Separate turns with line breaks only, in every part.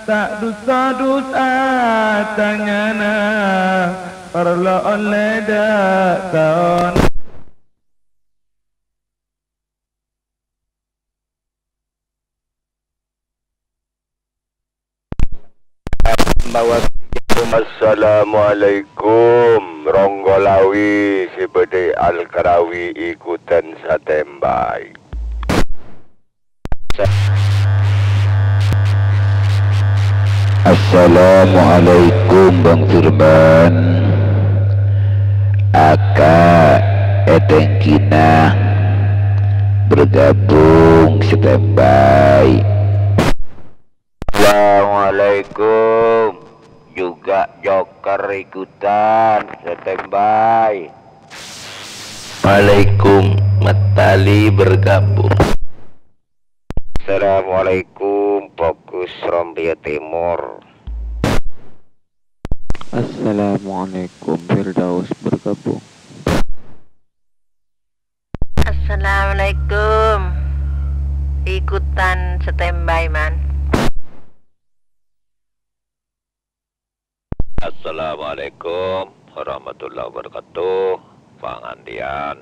tak dosa-dosa tangana perlu oleh daton.
Assalamualaikum Ronggolawi Sibede Al-Karawi ikutan satembay. Assalamualaikum Bang Firman Aka Etengkina bergabung standby. Assalamualaikum juga Joker ikutan standby. Waalaikum Matali bergabung. Assalamualaikum Fokus Rombia Timur.
Assalamualaikum Firdaus bergabung.
Assalamualaikum ikutan standby man.
Assalamualaikum warahmatullahi wabarakatuh. Pangandian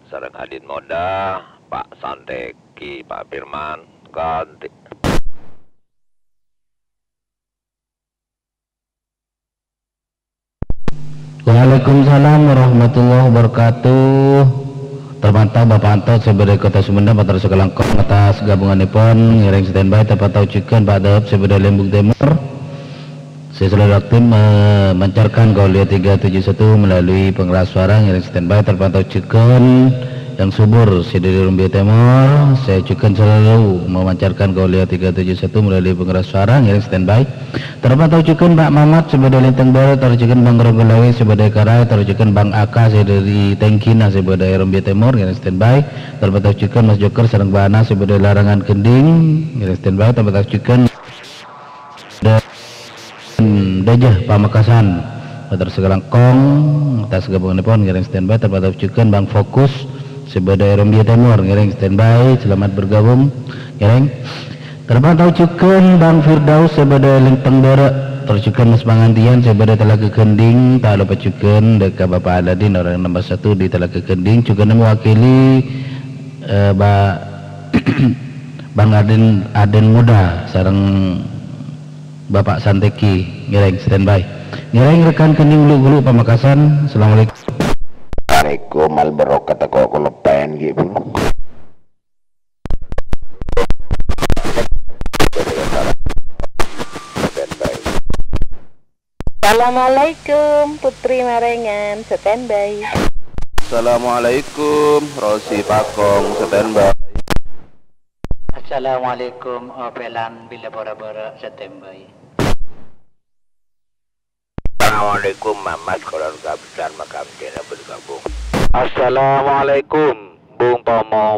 sareng Adin Moda, Pak Santeki, Pak Firman ganti.
Waalaikumsalam warahmatullahi wabarakatuh. Terpantau Bapak Antot sebagai Kota Sumedang Patar Sekelangkong atas gabunganipun ngiring standby terpantau cikan Pak Dep sebagai Lembung Timur. Saya selalu aktif memancarkan Gaulia 371 melalui pengeras suara ngiring standby terpantau cikan yang subur dari Rumbia Timur. Saya juga selalu memancarkan Gaulia 371 melalui pengeras suara ngiring standby terpantau cikan Mbak Mamat sebagai Linteng Baru, tercikan Bang Ronggolawi sebagai Karai, tercikan Bang Aka dari Tengkina sebagai Rumbia Timur ngiring standby terpantau cikan Mas Joker sareng Bana sebagai Larangan Kending ngiring standby terpantau cikan Dajah Pamekasan Patar Sekelangkong atas gabunganipun ngiring standby terpantau cikan Bang Fokus sebagai Rumbia Timur ngiring standby. Selamat bergabung ngiring terpantau cikan Bang Firdaus sebagai Linteng Baru, tercikan Mas Pangantian sebagai Telaga Kending. Tak lupa cikan dekat Bapak Aladin orang nomor 1 di Telaga Kending juga mewakili Bang Aden Muda sareng Bapak Santeki ngiring standby ngiring rekan Kending Gulu Pamekasan. Assalamualaikum.
Assalamualaikum Alberok kata kau lepen gitu.
Assalamualaikum Putri Marengan standby.
Assalamualaikum Rosi Pakong standby.
Assalamualaikum Opelan Bila Bora-Bora standby.
Assalamualaikum Mamat keluarga besar Makam Jena bergabung. Assalamualaikum Bung Pomo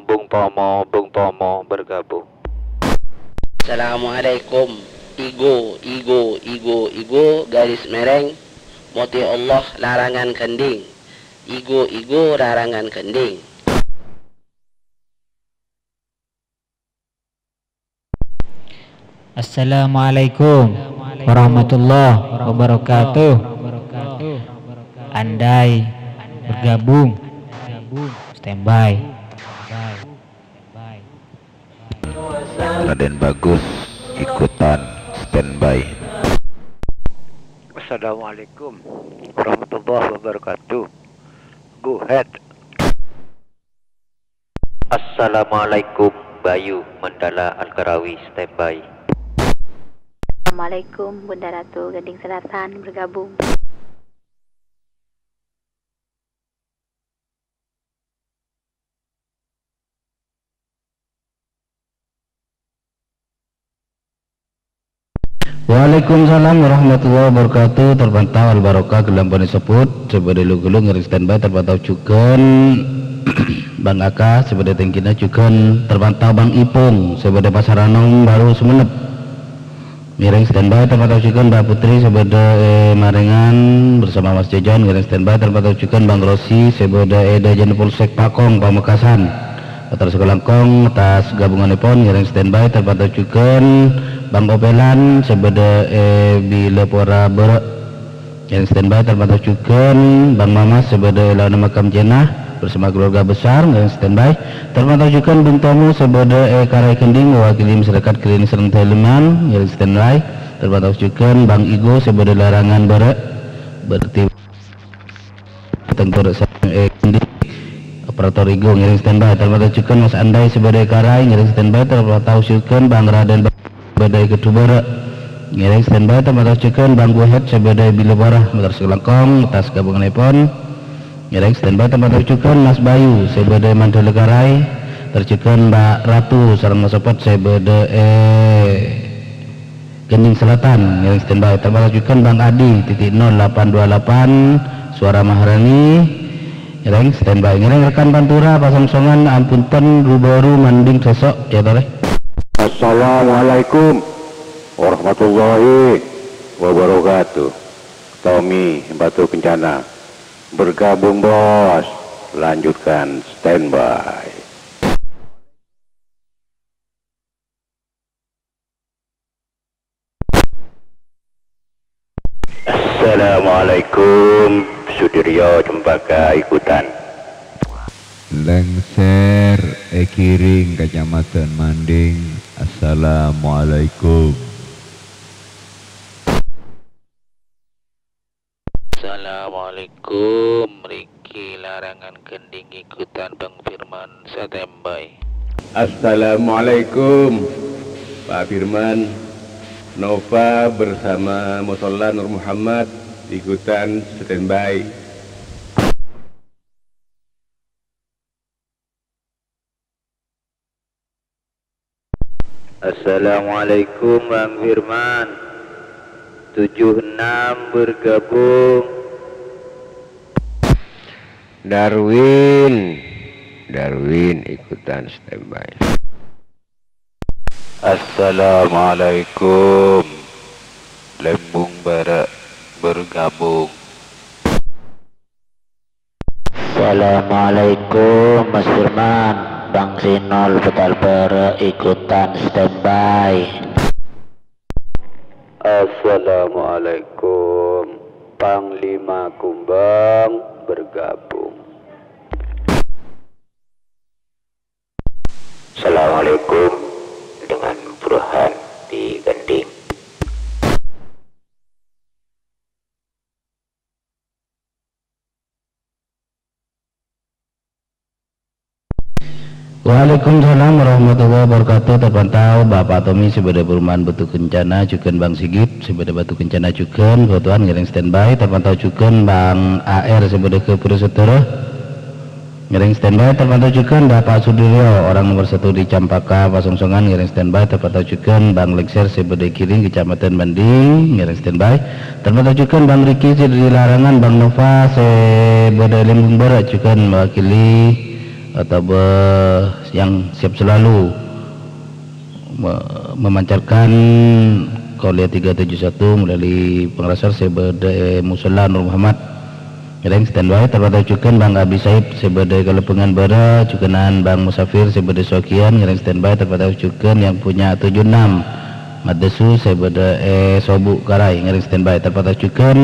bergabung.
Assalamualaikum Igo garis mereng Moti Allah Larangan Kending. Igo Larangan Kending.
Assalamualaikum warahmatullahi wabarakatuh. Andai bergabung standby.
Raden Bagus ikutan standby.
Assalamualaikum warahmatullahi wabarakatuh. Go ahead.
Assalamualaikum Bayu Mandala Al-Karawi standby.
Assalamualaikum Bunda Ratu Gading Selatan bergabung.
Waalaikumsalam warahmatullahi wabarakatuh. Terpantau Al-Barokah Gelambani Seput sebagai Lugulung ngiring standby terpantau cukan Bang Aka sebagai Tengkina cukan terpantau Bang Ipung sebagai Pasaranong Baru Sumenep ngiring standby terpantau cukan Mbak Putri sebagai Marengan bersama Mas Jajan ngiring standby terpantau cukan Bang Rosi sebagai Eda Jan Polsek Pakong Pamekasan Patar Sekelangkong atas gabunganipun ngiring standby terpantau cukan Bang Opelan sebeda bila pora ber yang standby terpantau juga Bang Mamas sebeda lawan makam jenah bersama keluarga besar yang standby terpantau juga Bung Tomu sebeda Karai Kending mewakili masyarakat Klinik Serang Teleman yang standby terpantau juga Bang Igo sebeda larangan berarti tengkur Kending operator Igo ngiring standby terpantau juga Mas Andai sebagai Karai ngiring standby terpantau juga Bang Raden sebagai Ketubara ngiring standby terpantau juga Bang Guhet sebagai Bilabara motor Selangkong atas gabungan iPhone ngiring standby terpantau juga Mas Bayu sebagai Mandala Karai terjuga Mbak Ratu sarang Mas Sopat sebagai Gending Selatan ngiring standby terpantau juga Bang Adi titik 0828 Suara Maharani ngiring standby ngiring rekan Pantura Pasongsongan ampunten rubaru manding sesok ya toleh.
Assalamualaikum warahmatullahi wabarakatuh. Tommy Batu Kencana bergabung bos, lanjutkan standby. Assalamualaikum Sudiryo Cempaka ikutan.
Lengser Ekiring Kecamatan Manding. Assalamualaikum.
Assalamualaikum. Riki Larangan Kending ikutan Bang Firman standby.
Assalamualaikum Pak Firman. Nova bersama Musola Nur Muhammad ikutan standby.
Assalamualaikum Bang Firman. 76 bergabung.
Darwin ikutan standby.
Assalamualaikum. Lembung Barat bergabung.
Assalamualaikum Mas Firman. Bang Sinol Betal Bara ikutan standby.
Assalamualaikum. Panglima Kumbang bergabung.
Assalamualaikum dengan Burhan di Gending.
Waalaikumsalam warahmatullahi wabarakatuh. Terpantau Bapak Tommy sebagai Perumahan Batu Kencana juga Bang Sigit sebagai Batu Kencana juga kebetulan ngiring standby. Terpantau juga Bang AR sebagai Kepurusutara ngiring standby. Terpantau juga Bapak Sudiryo orang nomor 1 di Campaka Pasongsongan ngiring standby. Terpantau juga Bang Lexer sebagai Kiring Kecamatan Banding ngiring standby. Terpantau juga Bang Riki di Larangan. Bang Nova sebagai Lembung Barat juga mewakili atau yang siap selalu memancarkan Kolia 371 melalui pengrasar sebagai Musola Nur Muhammad ngiring standby. Terpantau juga Bang Abi Saib sebagai Kalepengan Bara jukenan Bang Musafir sebagai Sokian ngiring standby. Terpantau juga yang punya 76 Madesu sebagai Sobu Karai ngiring standby. Terpantau juga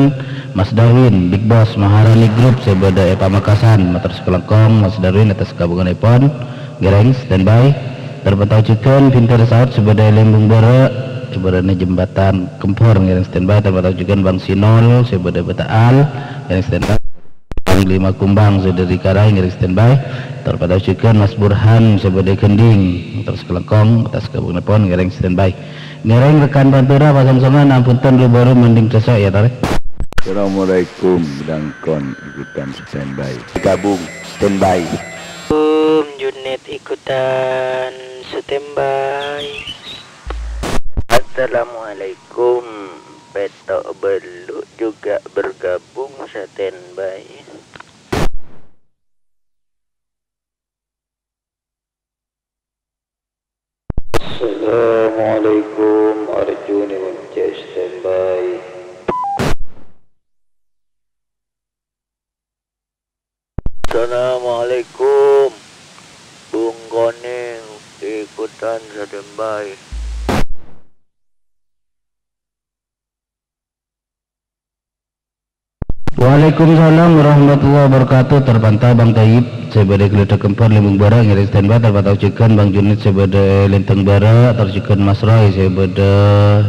Mas Darwin Big Boss Maharani Group sebagai Pamekasan motor Sekelengkong. Mas Darwin atas gabungan iPhone ngiring standby. Terpantau juga Pintar Saud sebagai Lembung Bara sebagai Jembatan Kempor ngiring standby. Terpantau juga Bang Sinol sebagai Betaal ngiring standby. Panglima Kumbang Saudari Karai ngiring standby. Terpantau juga Mas Burhan sebagai Kending motor Sekelengkong atas gabungan iPhone ngiring standby. Ngiring rekan Pantura Pasongsongan ampunten lu baru mending sesok ya tarik.
Assalamualaikum Dangkon ikutan standby.
Gabung standby.
Unit ikutan standby.
Assalamualaikum. Petok Beluk juga bergabung standby.
Assalamualaikum Arjuni Muncah standby.
Assalamualaikum Bung Koning ikutan standby.
Waalaikumsalam warahmatullahi wabarakatuh. Terpantau Bang Taib sebagai Geledak Kempar Limbung Bara ngiring standby. Terpantau Cikan Bang Junid sebagai Linteng Bara. Tercikan Mas Roy sebagai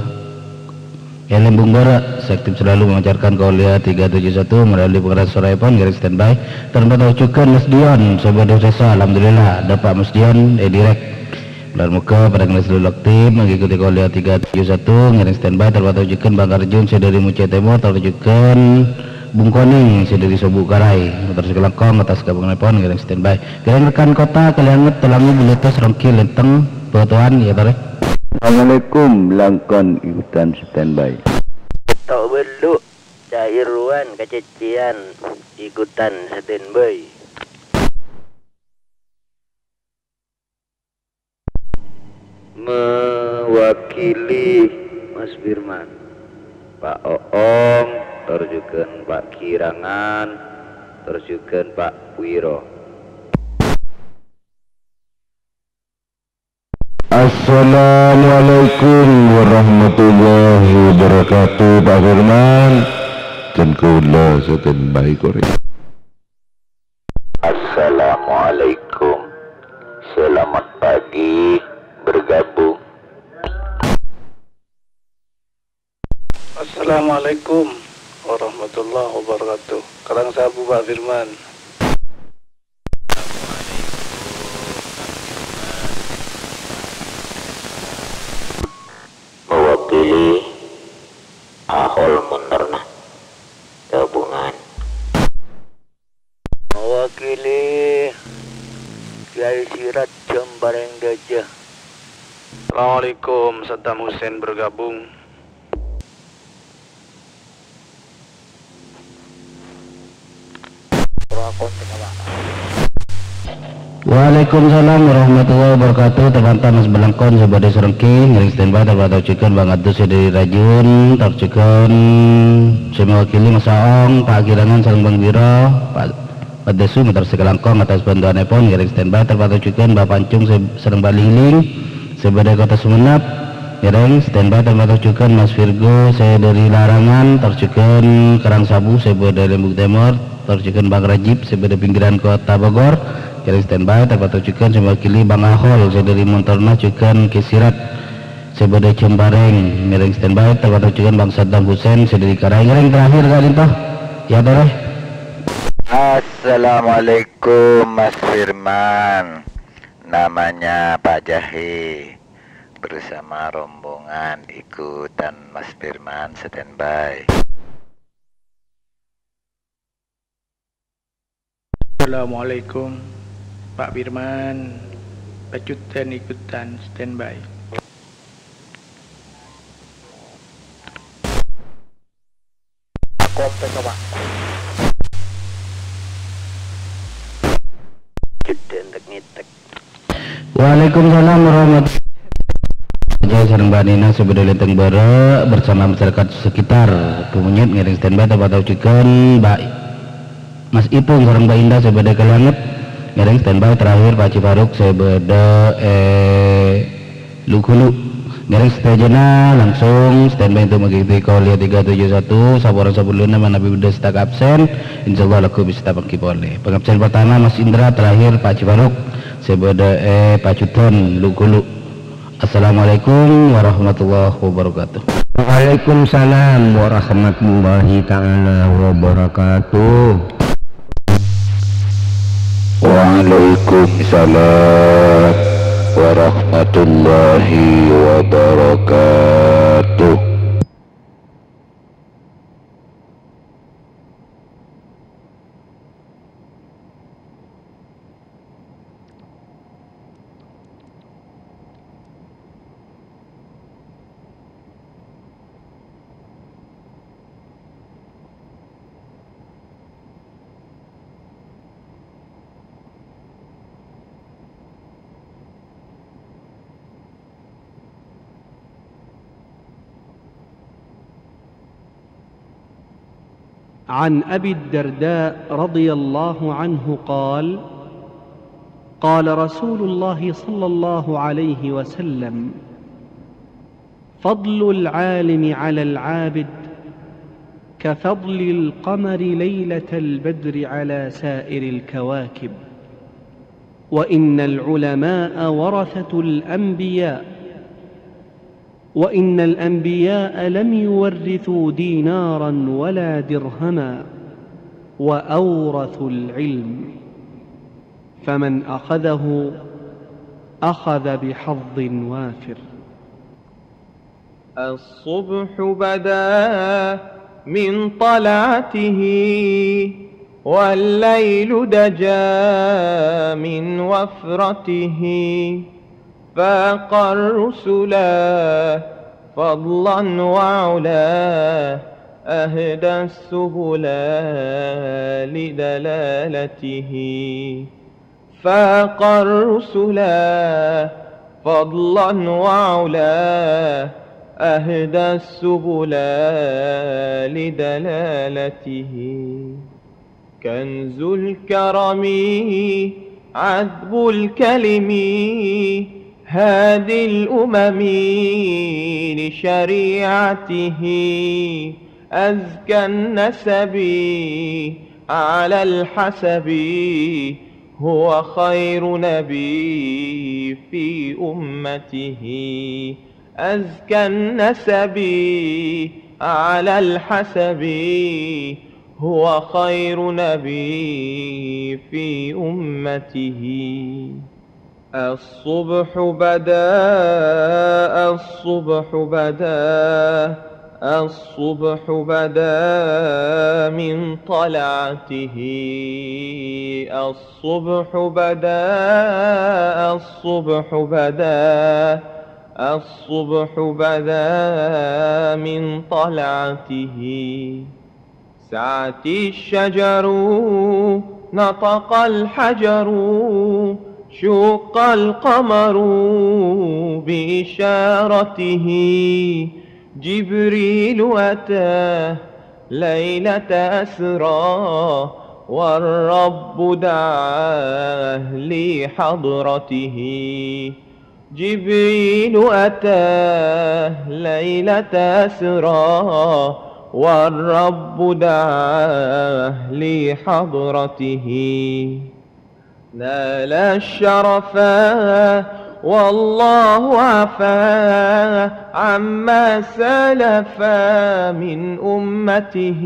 Limbung Bara. Sektif selalu memancarkan Kaulia 371 melalui pengeras suara iPhone ngiring standby. Terpantau Cikan Mas Dion sebagai Sesa. Alhamdulillah ada Pak Mas Dion direct Belar muka pada kelas seluruh aktif mengikuti Kaulia 371 ngiring standby. Terpantau Cikan Bang Arjun sedari Mucai Timur. Tercikan Bung Koning sedari Sobuk Karai terus kelangkong atas gabungan telepon ngiring standby. Kalian rekan kota kalian telangi bulutus rongki lenteng petuan ya tore.
Assalamualaikum langkon ikutan standby.
Tak beluk cairuan kececian ikutan standby. Mewakili Mas Firman, Pak Oong, terjukan Pak Kirangan, terjukan Pak Wiro.
Assalamualaikum warahmatullahi wabarakatuh. Pak Firman dan kula standby Korea.
Assalamualaikum. Selamat pagi bergabung.
Assalamualaikum warahmatullahi wabarakatuh. Karang Sabu Pak Firman.
Mewakili Ahol Munterna gabungan.
Mewakili Kiai Sirat Jambareng Gajah.
Assalamualaikum, Saddam Hussein bergabung.
Waalaikumsalam warahmatullahi wabarakatuh. Terpantau Mas Belangkon sebagai Serengki ngiring standby. Terpantau Cikan Bang Adus dari Rajun. Tercikan saya mewakili Mas Aong, Pak Kirangan sareng Bang Biro, Pak Desu meter sekelangkong atas bantuan iPhone ngiring standby. Terpantau Cikan Mbak Pancung sareng Baliling sebagai Kota Sumenep ngiring standby. Terpantau Cikan Mas Virgo saya dari Larangan. Tercikan Karang Sabu sebagai Lembuk Timur. Tercikan Bang Rajib sebagai pinggiran Kota Bogor ngiring standby. Terpantau Cikan saya mewakili Bang Ahol saya dari Montorna. Cikan Kesirat sebagai Cembareng ngiring standby. Terpantau Cikan Bang Saddam Hussein saya dari Karai ngiring terakhir kali toh ya boleh.
Assalamualaikum Mas Firman. Namanya Pak Jahe bersama rombongan ikutan Mas Firman standby.
Assalamualaikum Pak Firman. Pacutan ikutan standby.
Waalaikumsalam warahmatullahi wabarakatuh. Sareng Mbak Nina sebagai Lenteng Bara bersama masyarakat sekitar Kemunyit ngiring standby. Terpantau Cikan Mbak Mas Ipung sareng Mbak Indah sebagai Kelangit ngiring standby. Terakhir Pak Ciparuk sebagai Lukulu ngiring stejena langsung standby untuk mengikuti Kaulia 371 saburan sebelumnya mana Nabi Buddha stak absen insyaallah laku bisa pangki boleh. Pengabsen pertama Mas Indra, terakhir Pak Ciparuk sebagai Pak Cuton Lukulu. Assalamualaikum warahmatullahi wabarakatuh.
Waalaikumsalam warahmatullahi ta'ala wabarakatuh.
Waalaikumsalam warahmatullahi wabarakatuh.
عن أبي الدرداء رضي الله عنه قال قال رسول الله صلى الله عليه وسلم فضل العالم على العابد كفضل القمر ليلة البدر على سائر الكواكب. وإن العلماء ورثة الأنبياء، وإن الأنبياء لم يورثوا دينارا ولا درهما، وأورثوا العلم، فمن أخذه أخذ بحظ وافر.
الصبح بدا من طلعته، والليل دجا من وفرته، فاق الرسلا فضلا وعلا، أهدى السبل لدلالته. فاق الرسلا فضلا وعلا، أهدى السبل لدلالته. كنز الكرم عذب الكلم، هادي الأمم لشريعته. أزكى النسب على الحسب، هو خير نبي في أمته. أزكى النسب على الحسب، هو خير نبي في أمته. الصبح بدا الصبح بدا الصبح بدا من طلعته. الصبح بدا الصبح بدا الصبح بدا من طلعته. سعت الشجر نطق الحجر، شق القمر بإشارته. جبريل أتى ليلة أسرى، والرب دعاه لحضرته. جبريل أتى ليلة أسرى، والرب دعاه لحضرته. نال الشرفا والله عفا عما سلفا من أمته.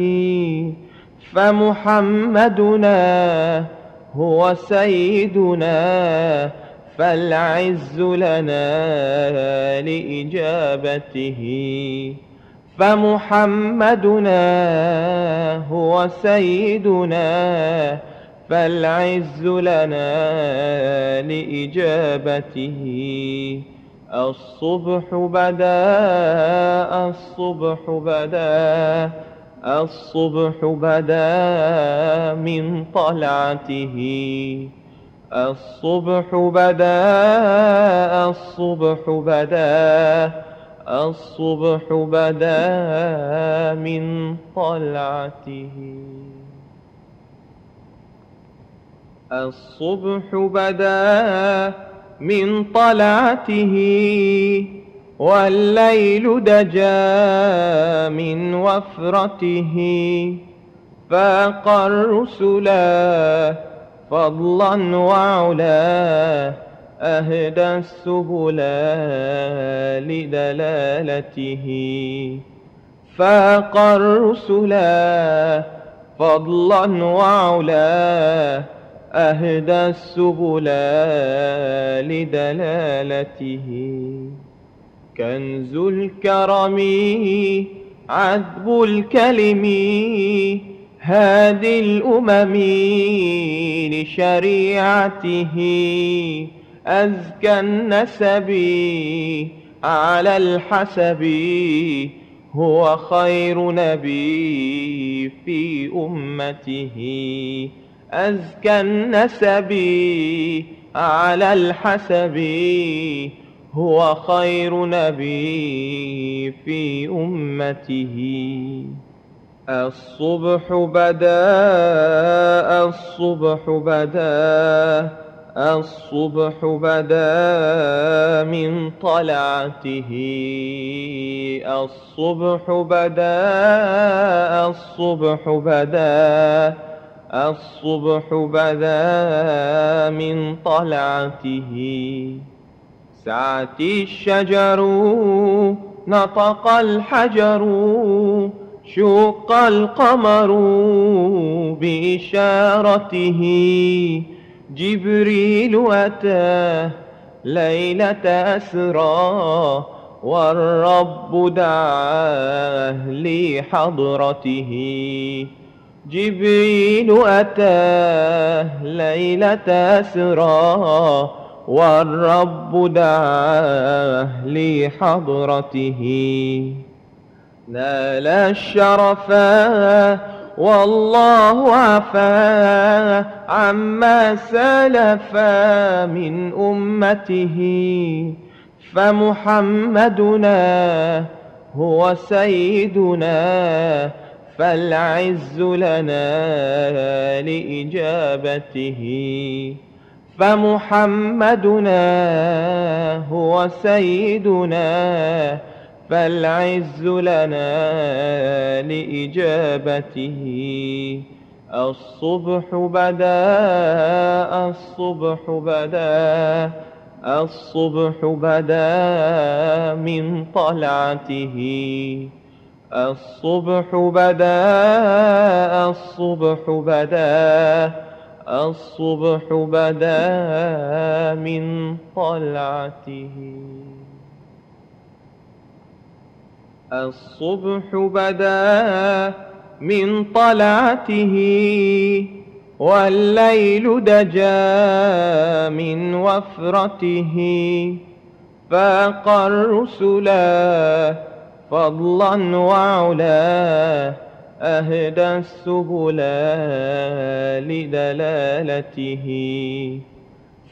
فمحمدنا هو سيدنا، فالعز لنا لإجابته. فمحمدنا هو سيدنا، فالعز لنا لإجابته. الصبح بدا الصبح بدا الصبح بدا من طلعته. الصبح بدا الصبح بدا الصبح بدا من طلعته. الصبح بدا من طلعته، والليل دجا من وفرته. فاق الرسلا فضلا وعلا، أهدى السبل لدلالته. فاق الرسلا فضلا وعلا، أهدى السبل لدلالته. كنز الكرم عذب الكلم، هادي الأمم لشريعته. أزكى النسب على الحسب، هو خير نبي في أمته. أزكى النسب على الحسب، هو خير نبي في أمته. الصبح بدا الصبح بدا الصبح بدا من طلعته الصبح بدا الصبح بدا الصبح بدا من طلعته سعت الشجر نطق الحجر شق القمر بإشارته جبريل أتاه ليلة أسرى والرب دعاه لحضرته جبريل أتاه ليلة أسرى والرب دعاه لحضرته نال الشرفا والله عفا عما سلفا من أمته فمحمدنا هو سيدنا فالعز لنا لإجابته فمحمدنا هو سيدنا فالعز لنا لإجابته الصبح بدا الصبح بدا الصبح بدا من طلعته الصبح بدا الصبح بدا الصبح بدا من طلعته الصبح بدا من طلعته والليل دجا من وفرته فاق الرسلا فضلا وعلا أهدى السبل لدلالته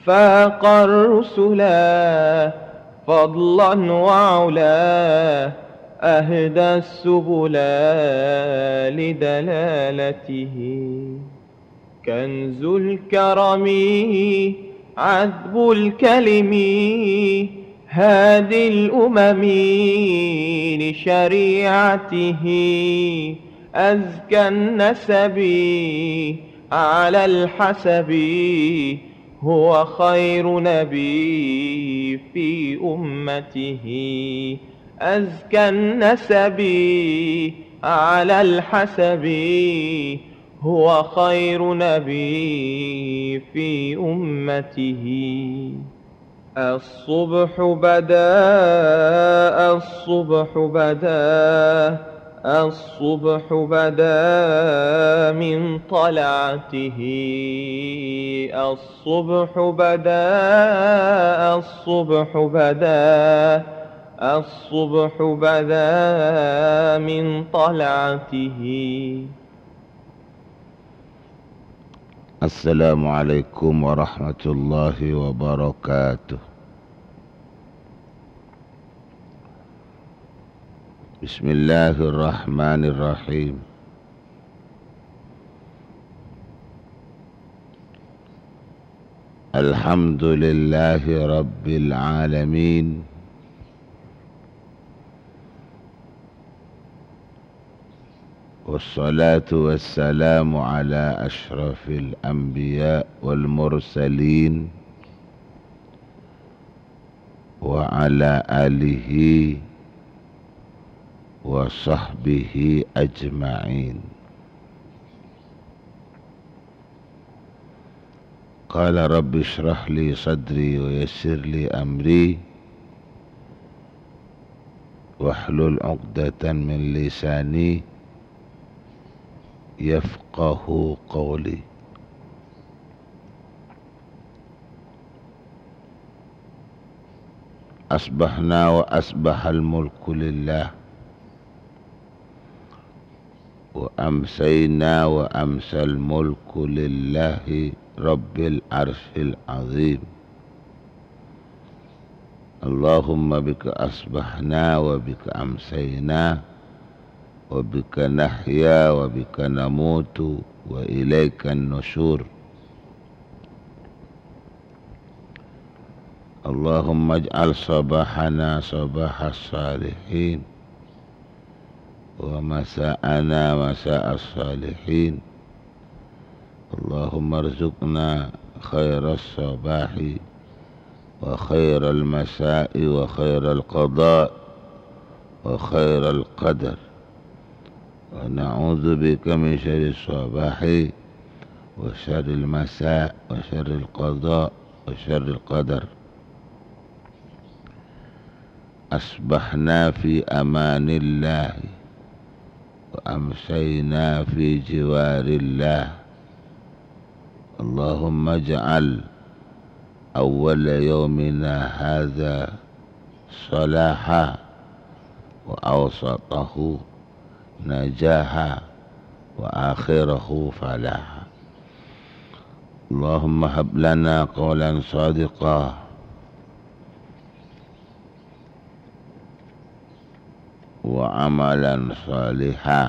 فاق الرسلا فضلا وعلا أهدى السبل لدلالته كنز الكرم عذب الكلم هادي الأمم لشريعته أزكى النسب على الحسب هو خير نبي في أمته أزكى النسب على الحسب هو خير نبي في أمته الصبح بدا الصبح بدا الصبح بدا من طلعته الصبح بدا الصبح بدا الصبح بدا من طلعته
السلام عليكم ورحمة الله وبركاته بسم الله الرحمن الرحيم الحمد لله رب العالمين والصلاة والسلام على أشرف الأنبياء والمرسلين وعلى آله وصحبه أجمعين قال رب اشرح لي صدري ويسر لي أمري واحلل عقدة من لساني يفقه قولي أصبحنا وأصبح الملك لله وأمسينا وأمسى الملك لله رب العرش العظيم اللهم بك أصبحنا وبك أمسينا وبك نحيا وبك نموت وإليك النشور اللهم اجعل صباحنا صباح الصالحين ومساءنا مساء الصالحين. اللهم ارزقنا خير الصباح وخير المساء وخير القضاء وخير القدر، ونعوذ بك من شر الصباح وشر المساء وشر القضاء وشر القدر. أصبحنا في أمان الله وأمسينا في جوار الله. اللهم اجعل أول يومنا هذا صلاحا وأوسطه نجاحا وآخره فلاحا. اللهم هب لنا قولا صادقا وعملا صالحا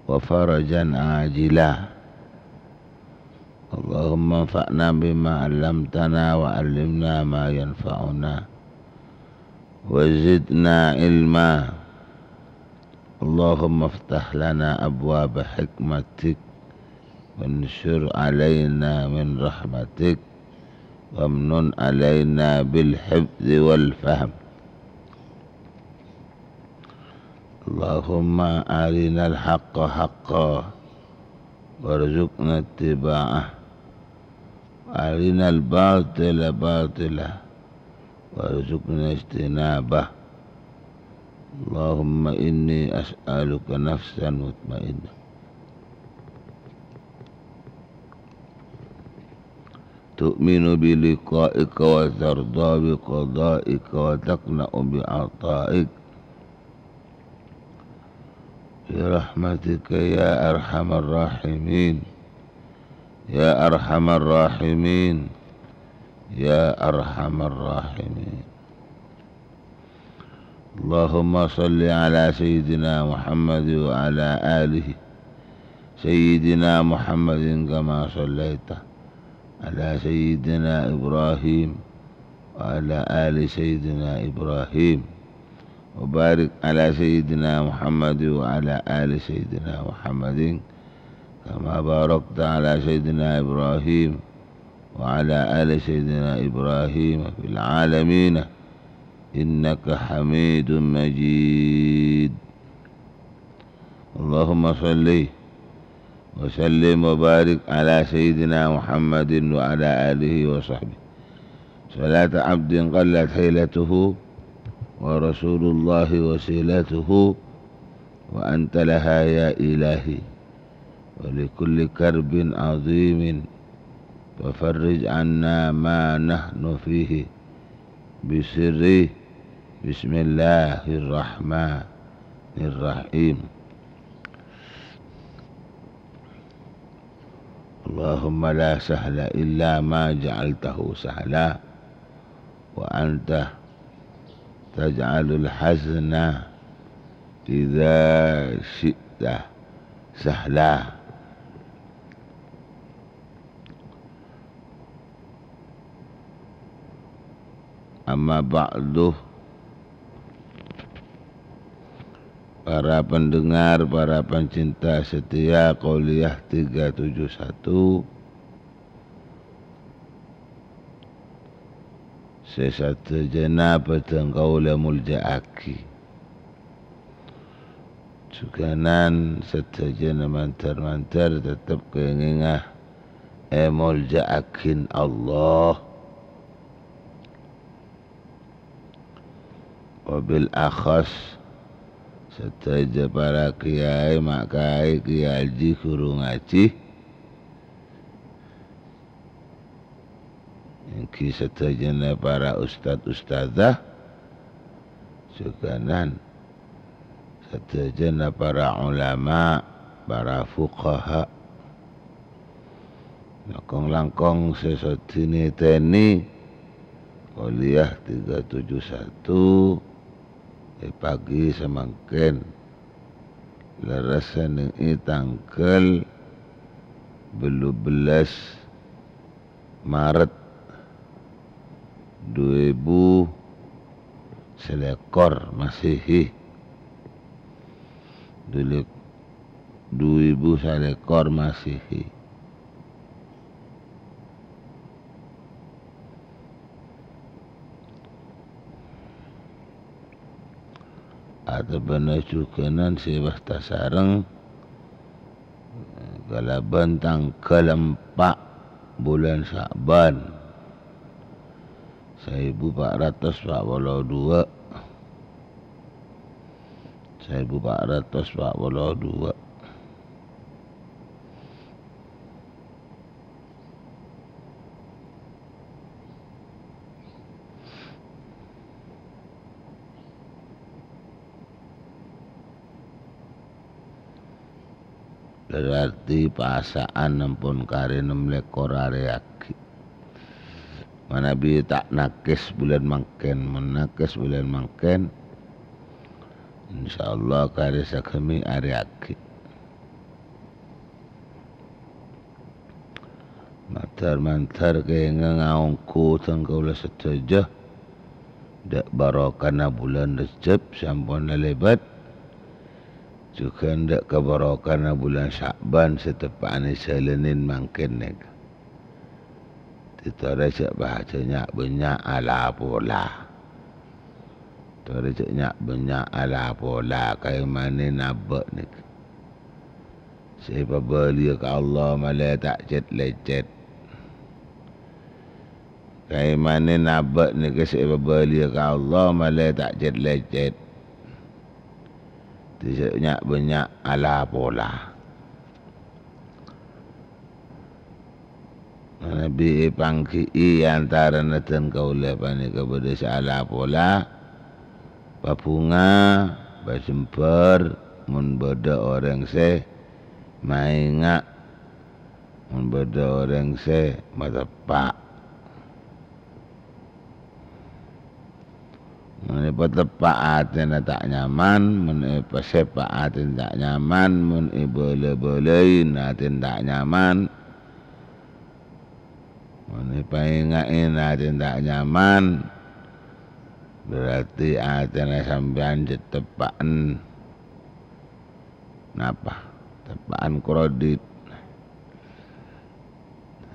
وفرجا عاجلا. اللهم انفعنا بما علمتنا وعلمنا ما ينفعنا وزدنا علما. اللهم افتح لنا أبواب حكمتك وانشر علينا من رحمتك وامنن علينا بالحفظ والفهم. اللهم أرنا الحق حقا وارزقنا اتباعه، أرنا الباطل باطلا وارزقنا اجتنابه. اللهم إني أسألك نفسا مطمئنة تؤمن بلقائك وترضى بقضائك وتقنع بعطائك برحمتك يا أرحم الراحمين يا أرحم الراحمين يا أرحم الراحمين. اللهم صل على سيدنا محمد وعلى آله سيدنا محمد كما صليت على سيدنا إبراهيم وعلى آل سيدنا إبراهيم، وبارك على سيدنا محمد وعلى آل سيدنا محمد كما باركت على سيدنا إبراهيم وعلى آل سيدنا إبراهيم في العالمين إنك حميد مجيد. اللهم صل وسلم وبارك على سيدنا محمد وعلى آله وصحبه صلاة عبد قلت حيلته ورسول الله وسيلته وأنت لها يا إلهي، ولكل كرب عظيم ففرج عنا ما نحن فيه بسره. بسم الله الرحمن الرحيم. اللهم لا سهل إلا ما جعلته سهلا وأنت تجعل الحزن إذا شئت سهلا. Amma ba'du, para pendengar, para pencinta setia Qauliyah 371, sesatujana peteng kaula mulja'aki sukanan setajana mantar-mantar tetap kengengah mulja'akin Allah. Wabil akhas setaja para kiai mak kiai kiai guru ngaji iki setajana para ustad-ustadzah sukanan setajana para ulama para fuqaha langkong sesotini teni Qauliyah 371 pagi semangken larasan ini tanggal 12 Maret 2000 selekor Masehi. 2000 selekor Masehi. Atau benar cukanan sebah tasarang kalaban tanggal 4 bulan Sya'ban 1442. Berarti pasaan nampun kari 6 lekor areaki. Mana bi tak nakis bulan mangken, menakis bulan mangken. InsyaAllah kari sakami areaki. Mantar kaya ngaungku tangkaulah setuju. Dak barokana bulan Rejab sampun lebat. Juga ndak kebarokana bulan Sya'ban setepani selenin mangken nek. Ditore cak bahasanya banyak ala pola. Tore cak nyak banyak ala pola kaya mana nabak nek. Siapa beli ke Allah malah tak cet lecet. Kaya mana nabak nek siapa beli ke Allah malah tak cet lecet. Tidak banyak ala pola. Nabi pangki antara natan kaulah pani kepada ala pola. Papunga, basemper, mun beda orang se, mainga, mun beda orang se, matepak. Mun tepak aten tak nyaman, mun sepak aten tak nyaman, mun bole-bolein aten tak nyaman, mun paingain aten tak nyaman, berarti aten sampean tepaan napa? Tepaan kredit.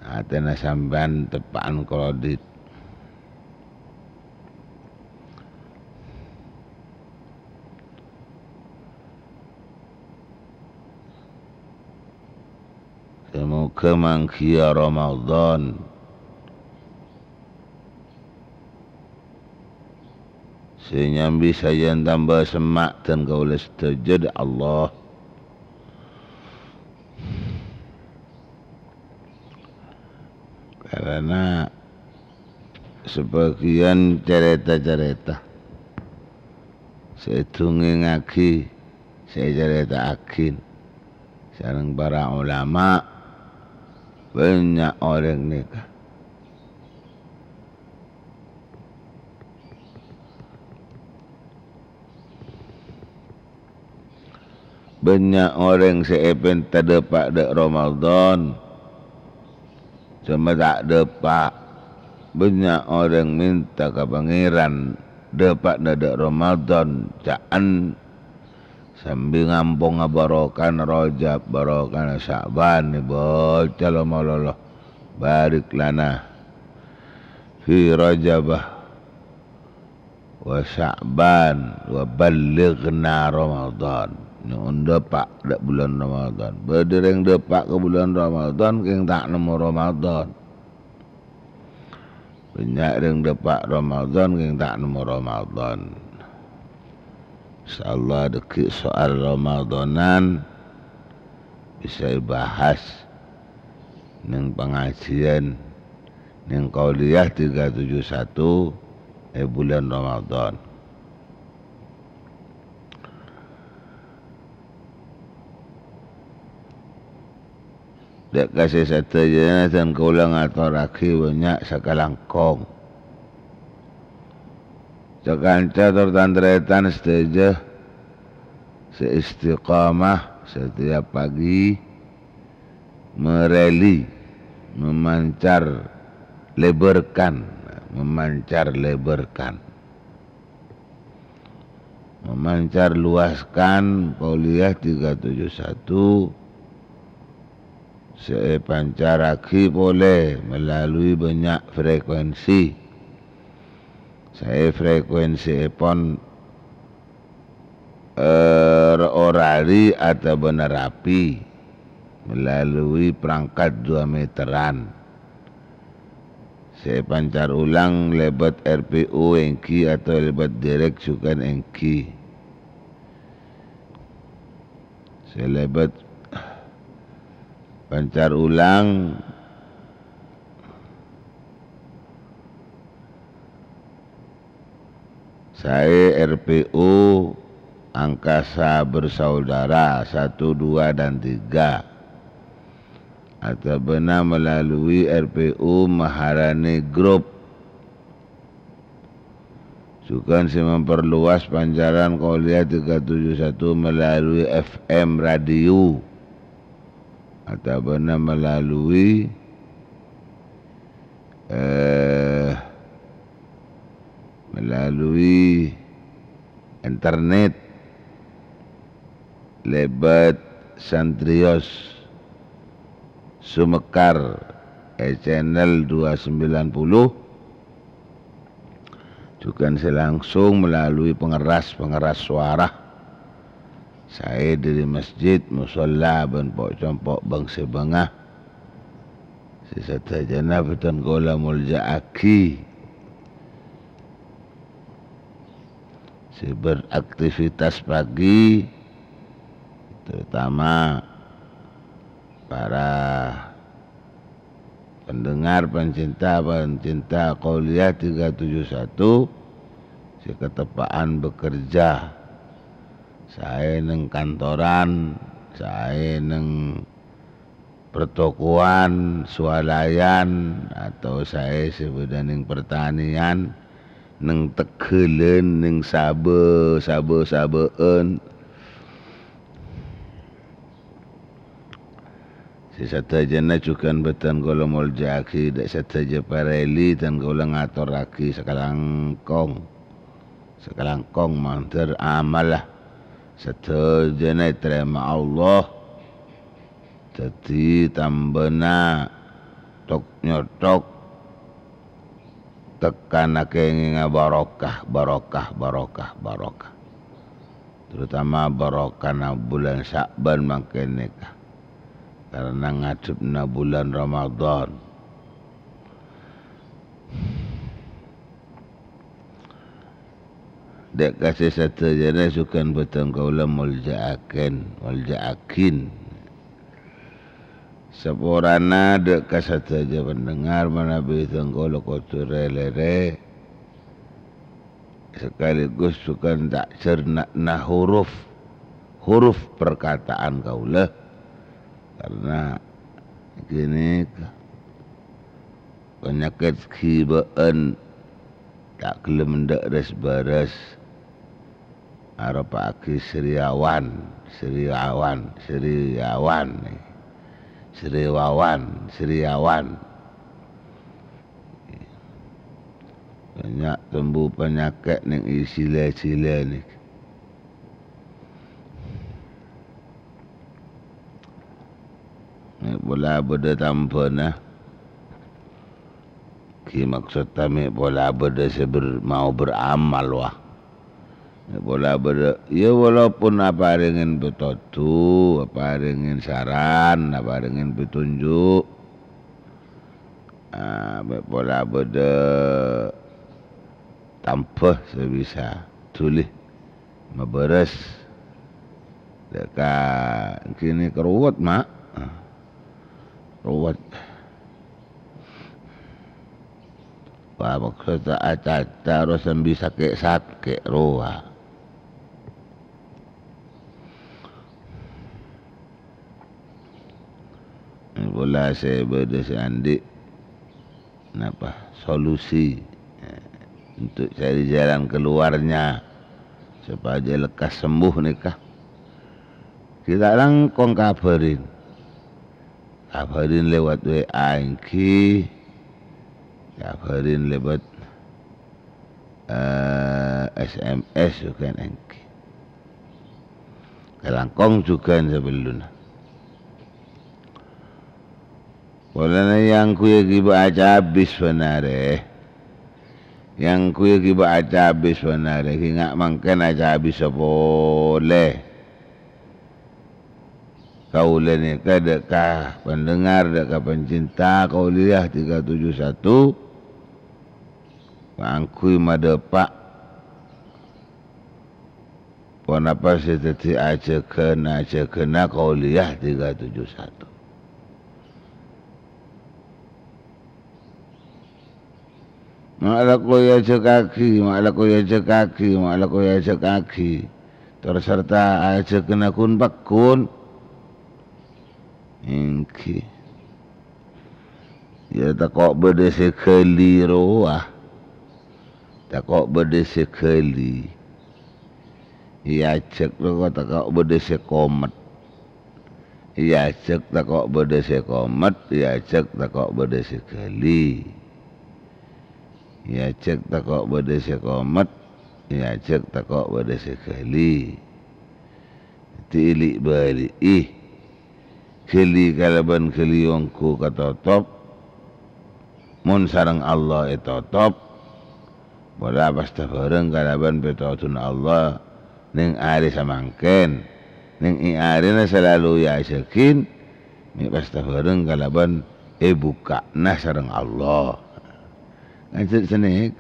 Aten sampean tepaan kredit. Semoga mangkia Ramadan senyambi saya tambah semak dan kaulah setuju Allah. Karena sebagian cerita-cerita saya tunggu ngaki, saya cerita akin sareng para ulama. Banyak orang nikah. Banyak orang seepen tak dapat dak Ramadan. Cuma tak dapat. Banyak orang minta ke pangeran dapat dak Ramadan. Caan sambil ngampung barokan Rajab, barokan Sya'ban, baca lama-lama barik lana fi Rajabah wa Sya'ban wa ballighna Ramadan. Nyun dapat dak bulan Ramadan. Berdereng dapat ke bulan Ramadan keng tak nemu Ramadan. Banyak yang dapat Ramadan keng tak nemu Ramadan. InsyaAllah dekik soal Ramadanan bisa dibahas ning pengajian ning Qauliyah 371 bulan Ramadan. Dek kasih satu jenis dan kaulang atau raki banyak sakalangkong. Cakanca tertandretan setuju seistiqamah setiap pagi mereli memancar lebarkan memancar lebarkan, memancar luaskan. Qauliyah 371 saya pancaraki boleh melalui banyak frekuensi. Saya frekuensi pon orari atau benerapi melalui perangkat 2 meteran. Saya pancar ulang lebat RPU engki atau lebat direct sukan engki. Saya lebat pancar ulang saya RPU angkasa bersaudara 1, 2 dan 3 atau benar melalui RPU Maharani Group. Sukan saya memperluas pancaran Qauliyah 371 melalui FM radio atau benar melalui internet lebat Santrios Sumekar channel 290. Juga saya langsung melalui pengeras suara. Saya dari masjid musola ben pok compok bangsa bangah. Sesat jana beton kola mulja aki. Saya beraktivitas pagi, terutama para pendengar pencinta Qauliyah 371. Saya ketepaan bekerja. Saya neng kantoran, saya neng pertokoan, swalayan, atau saya sebenarnya pertanian, neng tekelen, neng sabeen. Sesata jana cukan betan kala mulja aki, dak sataja pareli dan kala ngatur aki sekalangkong mantar amalah. Sata jana terima Allah. Jadi tambena tok nyotok tekan akenga barokah. Terutama barokah na bulan Sya'ban makin nikah. Karena ngadepna bulan Ramadan. Dek kasih satu jana sukan betul kaula mulja'akin. Seporana dek kasih saja pendengar mana betul kaula kotor lere. Sekaligus sukan tak cerna huruf perkataan kaula. Karena gini penyakit khibaan tak kelem ndak res-bares arapaki Sriawan banyak tumbuh penyakit ning isile-sile ni. Bola beda tampana ki maksud kami bola beda mau beramal wah. Bola beda ya walaupun apa ingin betutu, apa ingin saran, apa ingin petunjuk. Bola beda tanpa sebisa tulis maberes dekat kini keruat mak. Ruwet. Wah maksudnya acat harus bisa ke ruah. Bola saya berdasarkan solusi untuk cari jalan keluarnya supaya lekas sembuh nikah. Kita langkong kabarin lewat WA engki, kabarin lewat SMS juga engki. Kelangkong juga sebelumnya. Wala yang kuya giba aja habis benare. Yang kuya giba aja habis benare. Hingga mangken aja habis boleh. Kaulah ni kadekah pendengar dekah pencinta Qauliyah 371 Angkui madepak pon apa seteti aja kena Qauliyah 371 Maklak koya cekaki, maklak koya cekaki, maklak koya cekaki terserta aja kena kun bakun Ingki ya takok berde sekali roah takok berde sekali ya cek takok berde sekomat ya cek takok berde sekomat ya cek takok berde sekali ya cek takok berde sekomat ya cek takok berde sekali tilik balik keli kalaban keli wongku katotop mun sareng Allah etotop bola pasta bareng kalaban petotun Allah ning ari samangken ning iarina selalu ya yakin mi pasta bareng kalaban buka nah sareng Allah lanjut senek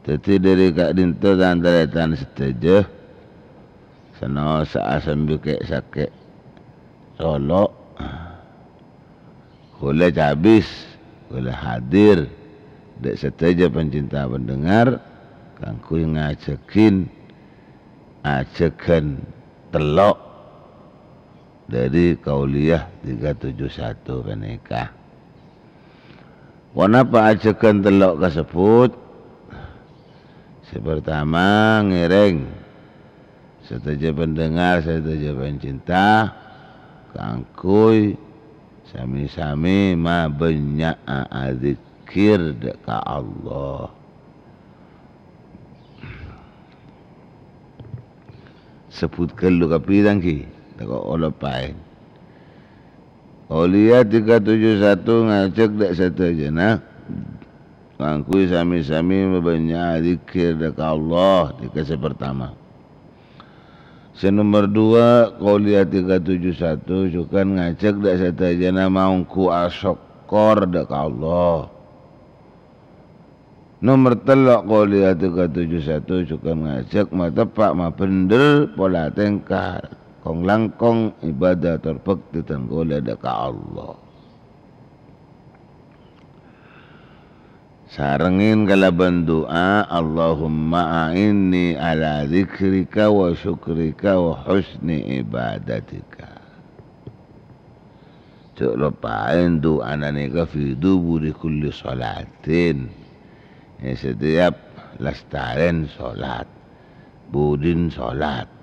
Jadi dari kak dinto dan terletan setuju Sana seasam bukit sakit Solok Kula habis Kula hadir Dek setuju pencinta pendengar Kangku ngajakin Ajakan telok Dari Qauliyah 371 penikah Kenapa ajakan telok tersebut Pertama ngiring setuju pendengar, setuju pencinta kangkui sami-sami ma banyak zikir dekat Allah sebutkan lu kapidang ki dekat Allah pain Qauliyah 371 ngajak dek setuju nah Kangkui sami-sami banyak zikir dekat Allah di kisah pertama. Nomor 2 Qauliyah 371 juga ngajak dak saja nama ungku asyakor dekat Allah. Nomor 3 Qauliyah 371 juga ngajak matepak ma bener pola tengkar kong langkong ibadah terbekti tenggoleh dekat Allah. Sarengin kalaban doa Allahumma a'inni ala zikrika wa syukrika wa husni ibadatika. Cuk lupain doa nanika fi duburi kulli salatin. Setiap lestaren salat, budin salat.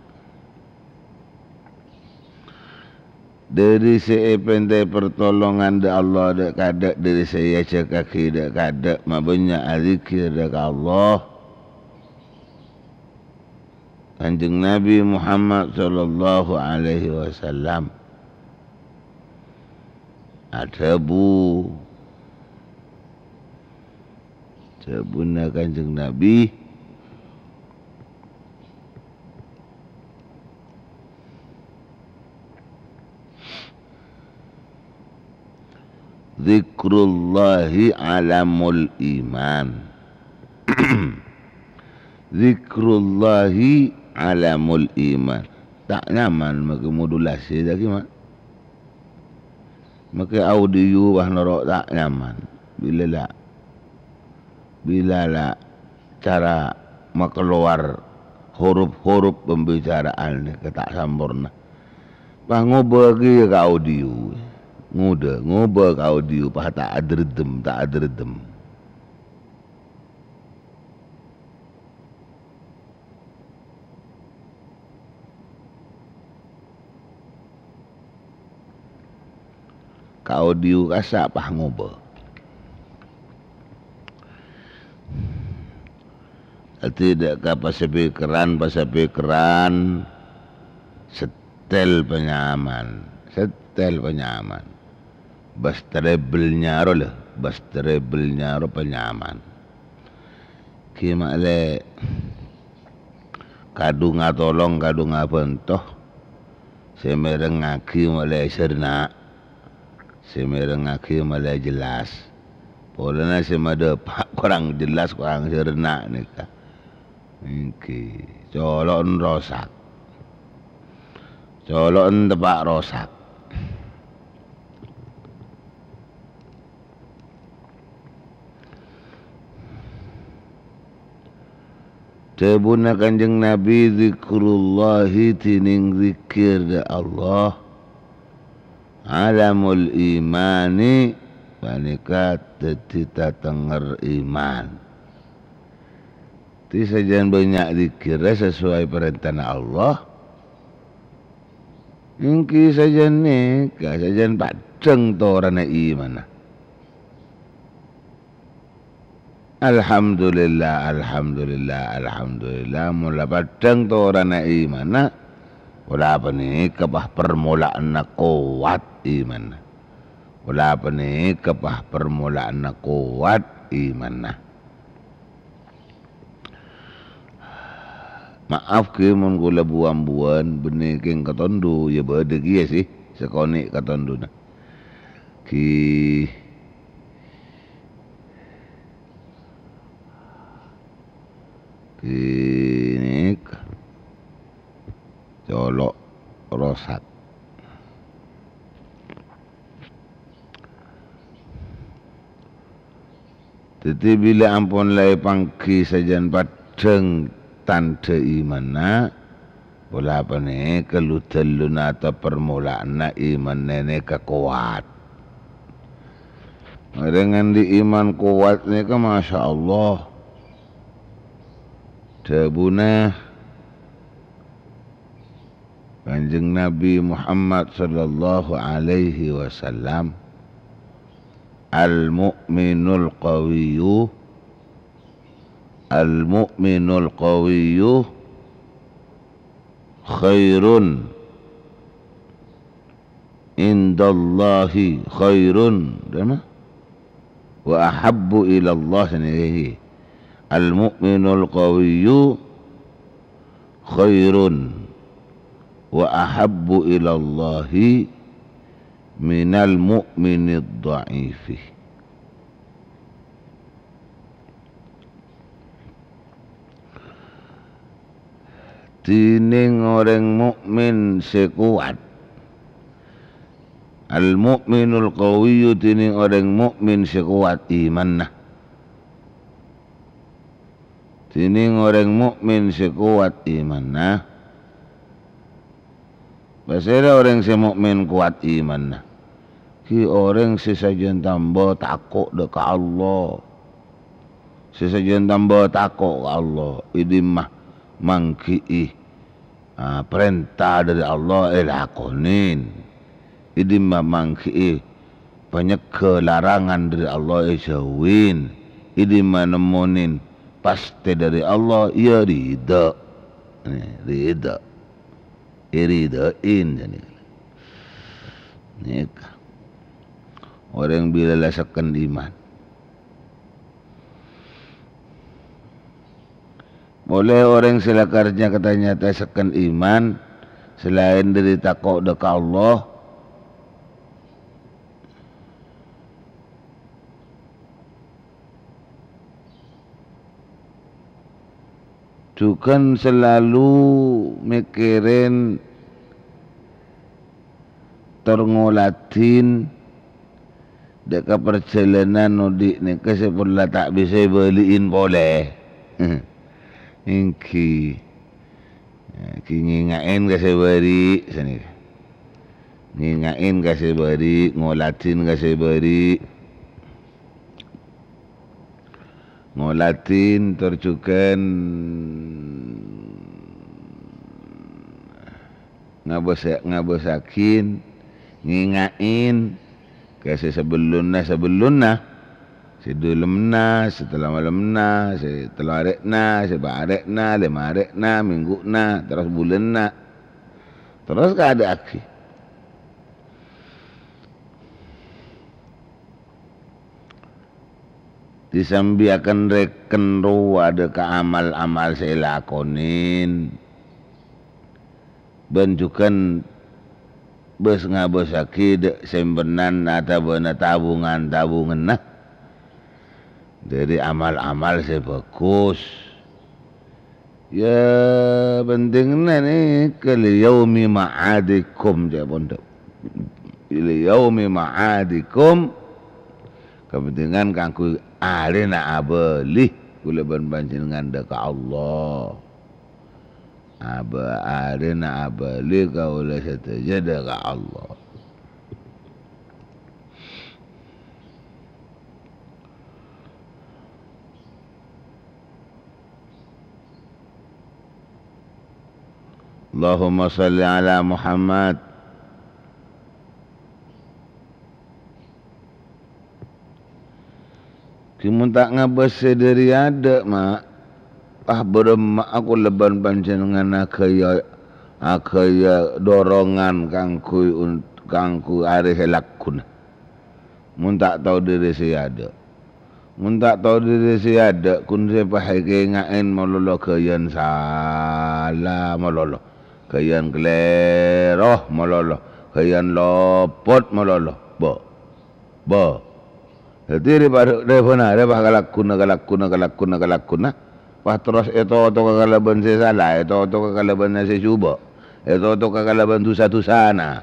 Dari sependai pertolongan dari Allah dek kadak dari saya cekaki dek kadak mabanyak azikir dek Allah. Kanjeng Nabi Muhammad sallallahu alaihi wasallam ada sabuna Kanjeng Nabi Zikrullahi alamul iman. Zikrullahi alamul iman. Tak nyaman maka modulasi lagi mak. Maka audio wah norok tak nyaman. Bila lah cara mengeluar huruf-huruf pembicaraan ni tak sempurna. Pangobo lagi ke audio. nguba kau diu pah tak adredem. Kau diu kasak pah nguba. Tidak ke pasapikeran setel penyaman bas treble-nya ro penyaman kimale kadunga tolong kadunga bentoh semerengaki mulai serna semerengaki mulai jelas polana semada pak kurang jelas kurang serna nika. Iki colon rosak. Colon tepak rosak. Tebuna Kanjeng Nabi zikrullahi tining zikir da Allah. Alamul imani panika tetita tenger iman. Ti sajan banyak zikirnya sesuai perintah Allah. Ingki sajan nikah sajan padeng to orana iman. Alhamdulillah mula padeng to orana iman. Wala apa ni kepah permulaan na kuat iman. Wala apa ni kepah permulaan na kuat iman. Maaf ke mun kula buan-buan benih keng katondo ya bade kia sih sekonik katondo na ki nik colok rosak teti bila ampun lai pangki sajan padeng tanda imanna bola apa ni kelutelun atau permulaan iman nenek kuat dengan di iman kuat ni ke Masya Allah tabuna Kanjeng Nabi Muhammad sallallahu alaihi wasallam al-mu'minul qawiyyu al-mu'minul qawiyyu khairun indallahi khairun wa ahabbu ilallah sendiri. Al-mu'minul qawiyyu khairun wa ahabbu ilallahi minal mu'minid dha'ifi. Tining orang mukmin sekuat. Al-mu'minul qawiyyu tining orang mukmin sekuat imanna. Tining orang mukmin sekuat imanna. Pasal orang semukmin kuat imanna. Ki orang sesajen tambah takut dekat Allah. Sesajen tambah takut ke Allah. Idimah mangki perintah dari Allah lakonin. Ini mangki banyak kelarangan dari Allah jauhin. Ini nemonin pasti dari Allah ya ridha. Ridha. Iridain jadi. Nih orang bila lasakan iman. Boleh orang silakarnya katanya tasakan iman selain dari takut dekat Allah. Tu kan selalu mikirin terngolatin dekat perjalanan nodik ni kesepuluh tak bisa beliin boleh. Ingki ngingain ke sebari sini ngingain kasih beri, ngolatin kasih beri, ngolatin tercukan ngabosakin, ngingain kasih sebelumna sedulemna, setelah malamna, setelah arekna, sebarekna, lima arekna, mingguna, terus bulanna, terus kada aki. Disambi akan reken ru ada ke amal-amal saya lakonin, benjukan bes ngabosaki dek sembenan atau bena tabungan nah. Dari amal-amal saya bagus. Ya pentingnya ni ke liyaumi ma'adikum je pondok. Liyaumi ma'adikum kepentingan kangku arena abeli kula banjenengan deka Allah. Arena abeli kaula sataja deka Allah. Allahumma salli ala Muhammad. Kimun tak ngabase dari ada mak. Berem aku leban panjenengan akaya dorongan kangku are helakun. Mun tak tahu diri saya ada. Mun tak tahu diri saya ada kun saya pahai ngain mololo kayan salah mololo. Kayan kleroh mololo, kayan lopot mololo, bo. Jadi daripada galakuna, pas terus itu kagalaban saya salah, itu kagalaban saya cuba, itu kagalaban dosa-dosana.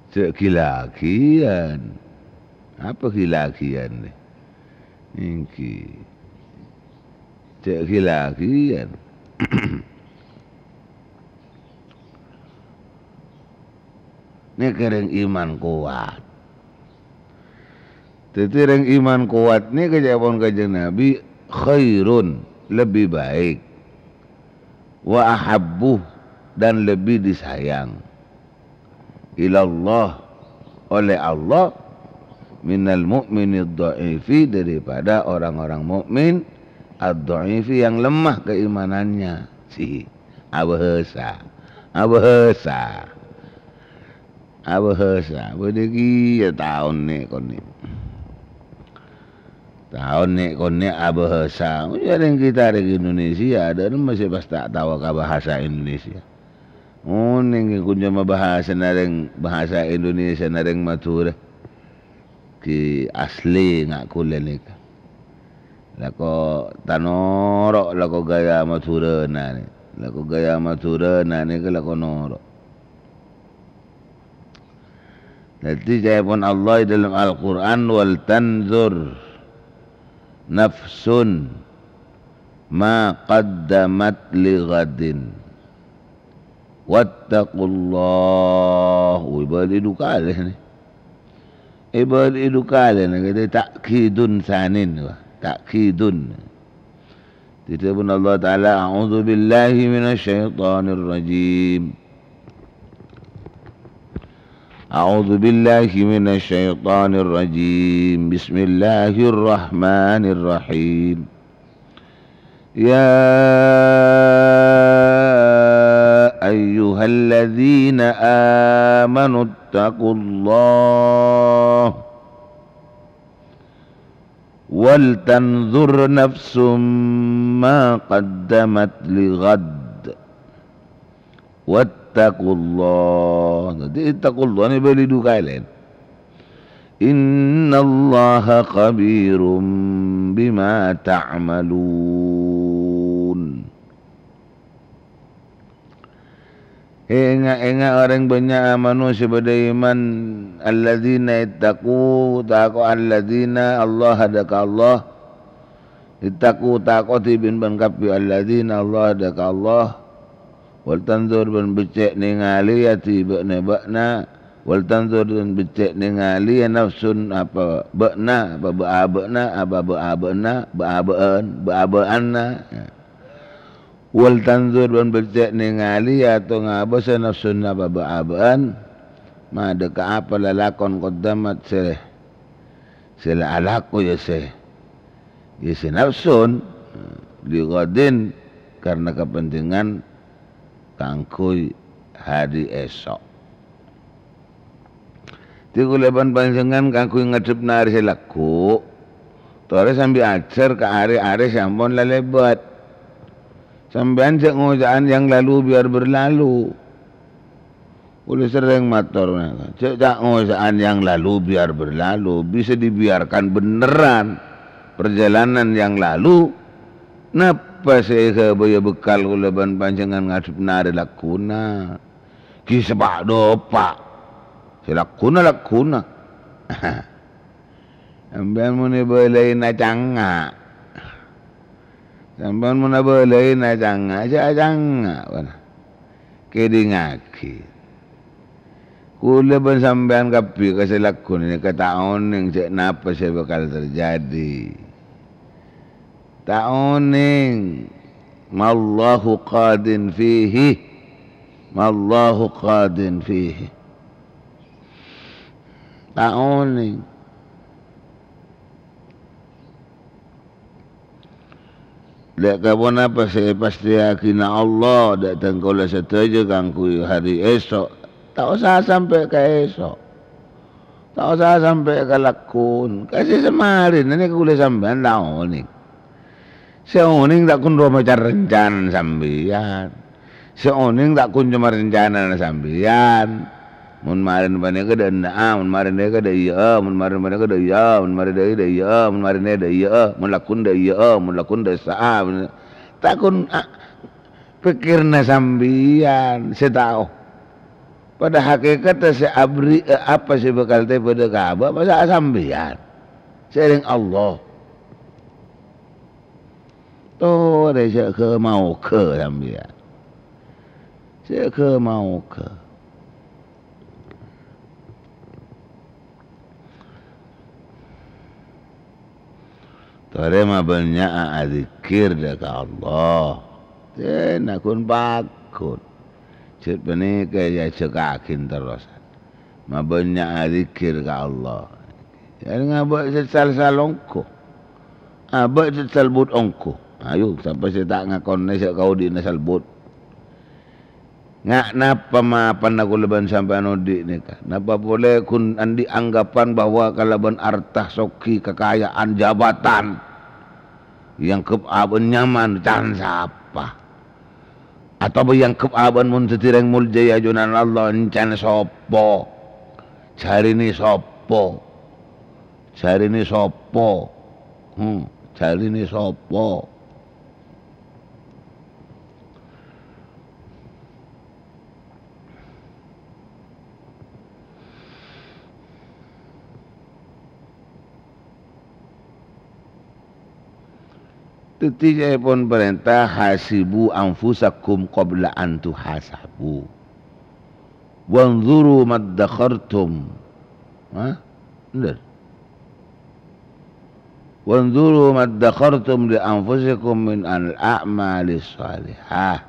Kilakian, apa kilakian ni? Ini. Cek kilakian. Ini kereng iman kuat. Tetireng iman kuat ni kejapon kajeng Nabi khairun, lebih baik, wa ahabbu, dan lebih disayang, ilallah, oleh Allah, minal mu'minid dha'ifi, daripada orang-orang mukmin ad-dha'ifi yang lemah keimanannya. Si abahasa bodegi ya tahun ni koni abahasa. Yang kita di Indonesia ada masih pas tak tahu ke bahasa Indonesia. Ning kunja bahasa bahasa Indonesia nareng matur ki asli ngak kulen ni. Lako tanorok lako gaya maturana ni ke lako norok. Jadi jawabun Allah dalam Al-Quran, wal tanzur nafsun ma qaddamat li ghadin wattaqullah. Ibadi dukale ni kata takkidun sanin wa. Takkidun. Ditabun Allah Ta'ala, a'udzu billahi minasyaitonir rajim. A'udzu billahi minasyaitonir rajim. Bismillahirrahmanirrahim. Ya ayyuhalladzina amanu ittaqullaha wal tanzur nafsum ma qaddamat li ghad wattaqullah. Jadi ittaqullah ni beli dua kali. Innallaha khabirum bima ta'malun. Ingat orang banyak manusia beriman, alladzina ittaqu taqu alladzina Allah hadaka Allah, ittaqu taqati bin ban kapi alladzina Allah hadaka Allah, wal tanzur ban becek ningali ati bakna bakna, wal tanzur ban becek ningali nafsun apa bakna apa bakna apa bakna ba'abanna, wal tanzur ban becek ningali atau ngabasa nafsun apa ba'aban, mada ka apa lalakon qaddamat sila alaku ya si nafsun ligadin karena kepentingan kangkui hari esok. Ti kuleban panjenengan kangkui ngadep nari selaku. Tore sambil ajar ke hari-hari sampun lelebat. Sampean cek ngojaan yang lalu biar berlalu. Udah sering matur cek ngojaan yang lalu biar berlalu, bisa dibiarkan beneran perjalanan yang lalu. Napa saya baya bekal kuleban panjangan ngadep nari lakuna. Ki sepak dopak. Lakuna. Sampean muni belai na canga. Sampean muni belai na canga. Canga. Kedingaki. Kuleban sampean kapi kasi lakuna ni kataon yang cek napa saya bakal terjadi. Ta'uning mallahu qadin fihi, mallahu qadin fihi. Ta'uning lek kabon apa saya pasti yakin Allah datang kala setuju kangku hari esok. Tak usah sampai ke esok, tak usah sampai ke lakun, kasih semarin ini kuliah sampean ta'uning. Seoning tak kun macam rencana sambian. Seoning tak kun cuma rencana sambian. Mun marin bane ke dan mun marin ke da iya, mun marin bane ke da iya, mun marin da iya, mun marin da iya, mun lakun da iya, mun lakun da saa. Tak kun pikirna sambian, setau. Pada hakikatnya se abri apa sih bakal teh pada Ka'bah masa sambian. Sering Allah. Tuh deh saya ke mau ke sambil, saya ke mau ke. Tore mah banyak azikir dah ke Allah. Saya nak kun bakut, cek benih kaya cekakin terus. Mah banyak azikir ke Allah. Jadi ngabak sesal salongko, abak sesal but ongko. Ayo sampai saya tak ngakon ni saya kau di nasal bot. Ngak napa mapan aku leban sampai anodi ni kan. Napa boleh kun andi anggapan bahwa kalaban artah soki kekayaan jabatan yang keaban nyaman can siapa. Atau yang keaban mun setireng muljaya junan Allah encan sopo. Cari ni sopo. Cari ni sopo. Cari ni sopo. Ketiga pun perintah hasibu anfusakum qabla an tuhasabu. Wanzuru maddakhartum. Benar. Wanzuru maddakhartum li anfusikum min al-a'mali salihah.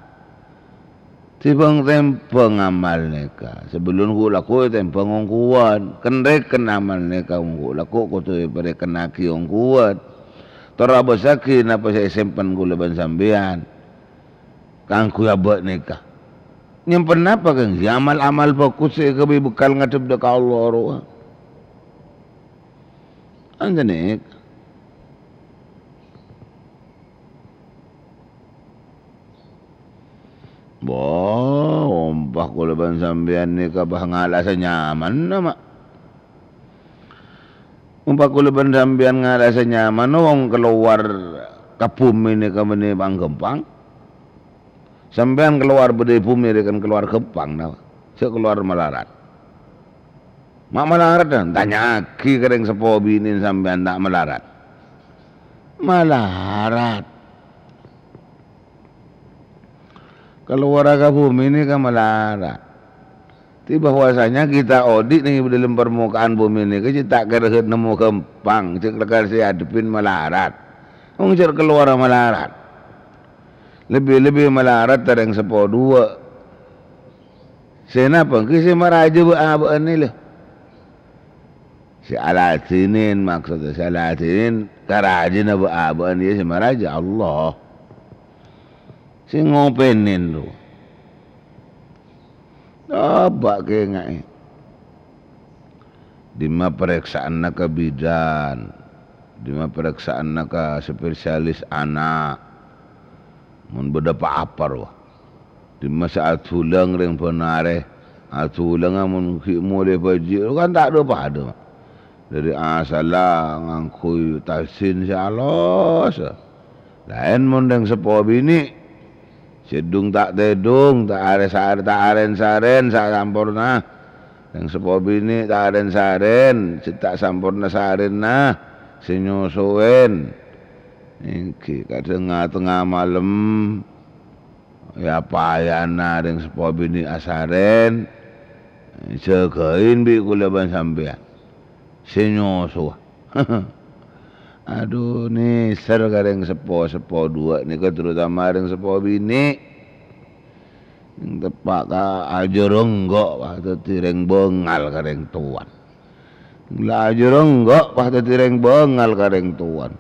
Tibang tempeng amal neka. Sebelum ku laku tempeng ongkuan. Kendeken amal neka ongku laku kutu pada kenaki ongkuan. Terabasaki napa saya simpan gula ban sambian. Kangku abak nikah. Nyimpen apa kang? Amal-amal fokus saya kebi bekal ngadep dekat Allah roh. Anda nik. Boh, ompah gula ban sambian nikah bah ngalasa nyaman nama. Umpah kula bandambian ngarasa nyaman wong keluar ke bumi ni ke bani bang Gempang. Sampean keluar bade bumi ni kan keluar Gempang nah. Saya keluar Melarat. Mak Melarat dah tanya aki kereng sepo bini sampean tak Melarat. Melarat. keluar ke bumi ini kan melarat. Tapi bahwasanya kita audit nih dalam permukaan bumi ini, kita kira nemu kempang, cek si hadapin melarat, ngcer keluar melarat, lebih melarat dari yang 10-2. Kenapa? Kisi meraja berabaan ni lah. Si Alatinin maksudnya, si Alatinin karajin berabaan dia si meraja Allah. Si ngopenin lu. Apa ke ngai? Dima periksaan nak bidan, dima periksaan nak spesialis anak, mun bedapa apar wah. Dima saat tulang ring penare, tulang mun mulai baji, kan tak ada apa ada. Dari asalah ngangkui tasin sialos, lain mun deng sepo bini. Sedung tak tedung, tak aren saren, sak sampurna. Yang sepo bini tak aren saren, tak sampurna saren nah, senyusuin. Iki kadang tengah malam, ya payana yang sepo bini asaren, jagain bi kulaban sampean, senyusu. Aduh ni ser kareng sepo 2 ni ke terutama kareng sepo bini yang tepak ka aja renggok waktu tireng bengal kareng tuan la aja renggok waktu tireng bengal kareng tuan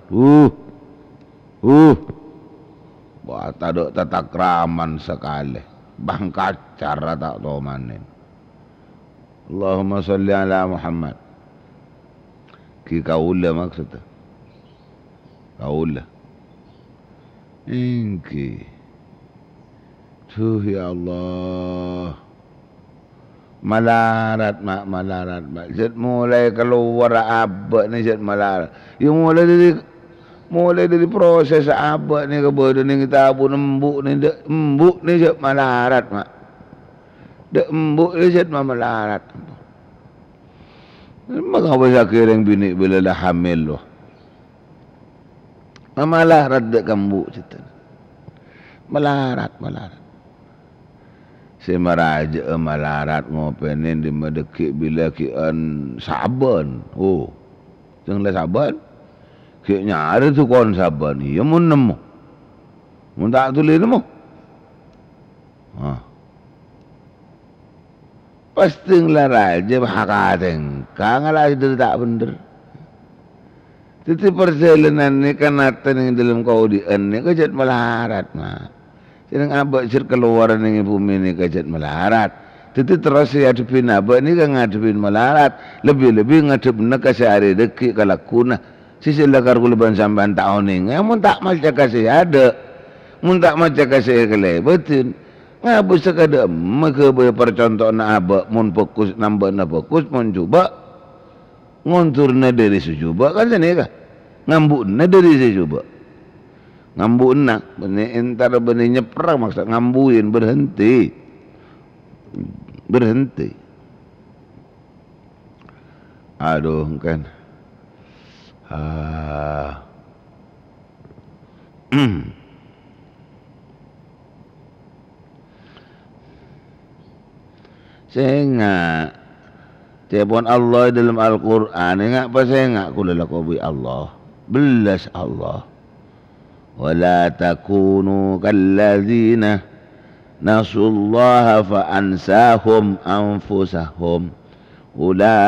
buat ada tata kraman sekali bang kacar tak tahu manin. Allahumma salli ala Muhammad ki kaula maksudnya kaulah ingki tuh ya Allah malarat jad mulai keluar abad ni jad malarat yang mulai dari proses abad ni kebetulan ni kita abu embuk ni jad malarat mak dek embuk ni jad malarat maka apa sakit yang bini bila dah hamil loh. Melarat dek kambu cerita. Melarat. Si meraja melarat ngopenin di medekik bila kian saban. Oh. Janganlah saban. Ki nyari tu kon saban. Iya mun nemu. Mun tak tulis nemu. Pasti ngelarat bahakateng. Kangalah itu tak bener. Titi perjalanan ni kan ada yang dalam kaudian ni kejat melarat mah. Sedang abak sir keluaran yang bumi ni kejat melarat. Titi terus hadapin abak ni kan ngadepin melarat. Lebih-lebih ngadepin nak sehari dekik kalakuna. Sisi lakar kulaban sampan tahun ni. Mun tak macam kasih ada. Mun tak macam kasih kelebetin. Ngabu sekadar maka percontoh na abak. Mun fokus nambah na fokus mun cuba. Ngontur na dari sejuba kan sini kan ngambuk na dari sejuba ngambuk na benih entar benih nyeprang maksud ngambuin berhenti aduh kan sehingga Tiapun Allah dalam Al-Quran ingat apa saya ingat kulalakobi Allah belas Allah wala takunu kallazina nasullaha fa'ansahum anfusahum ulaika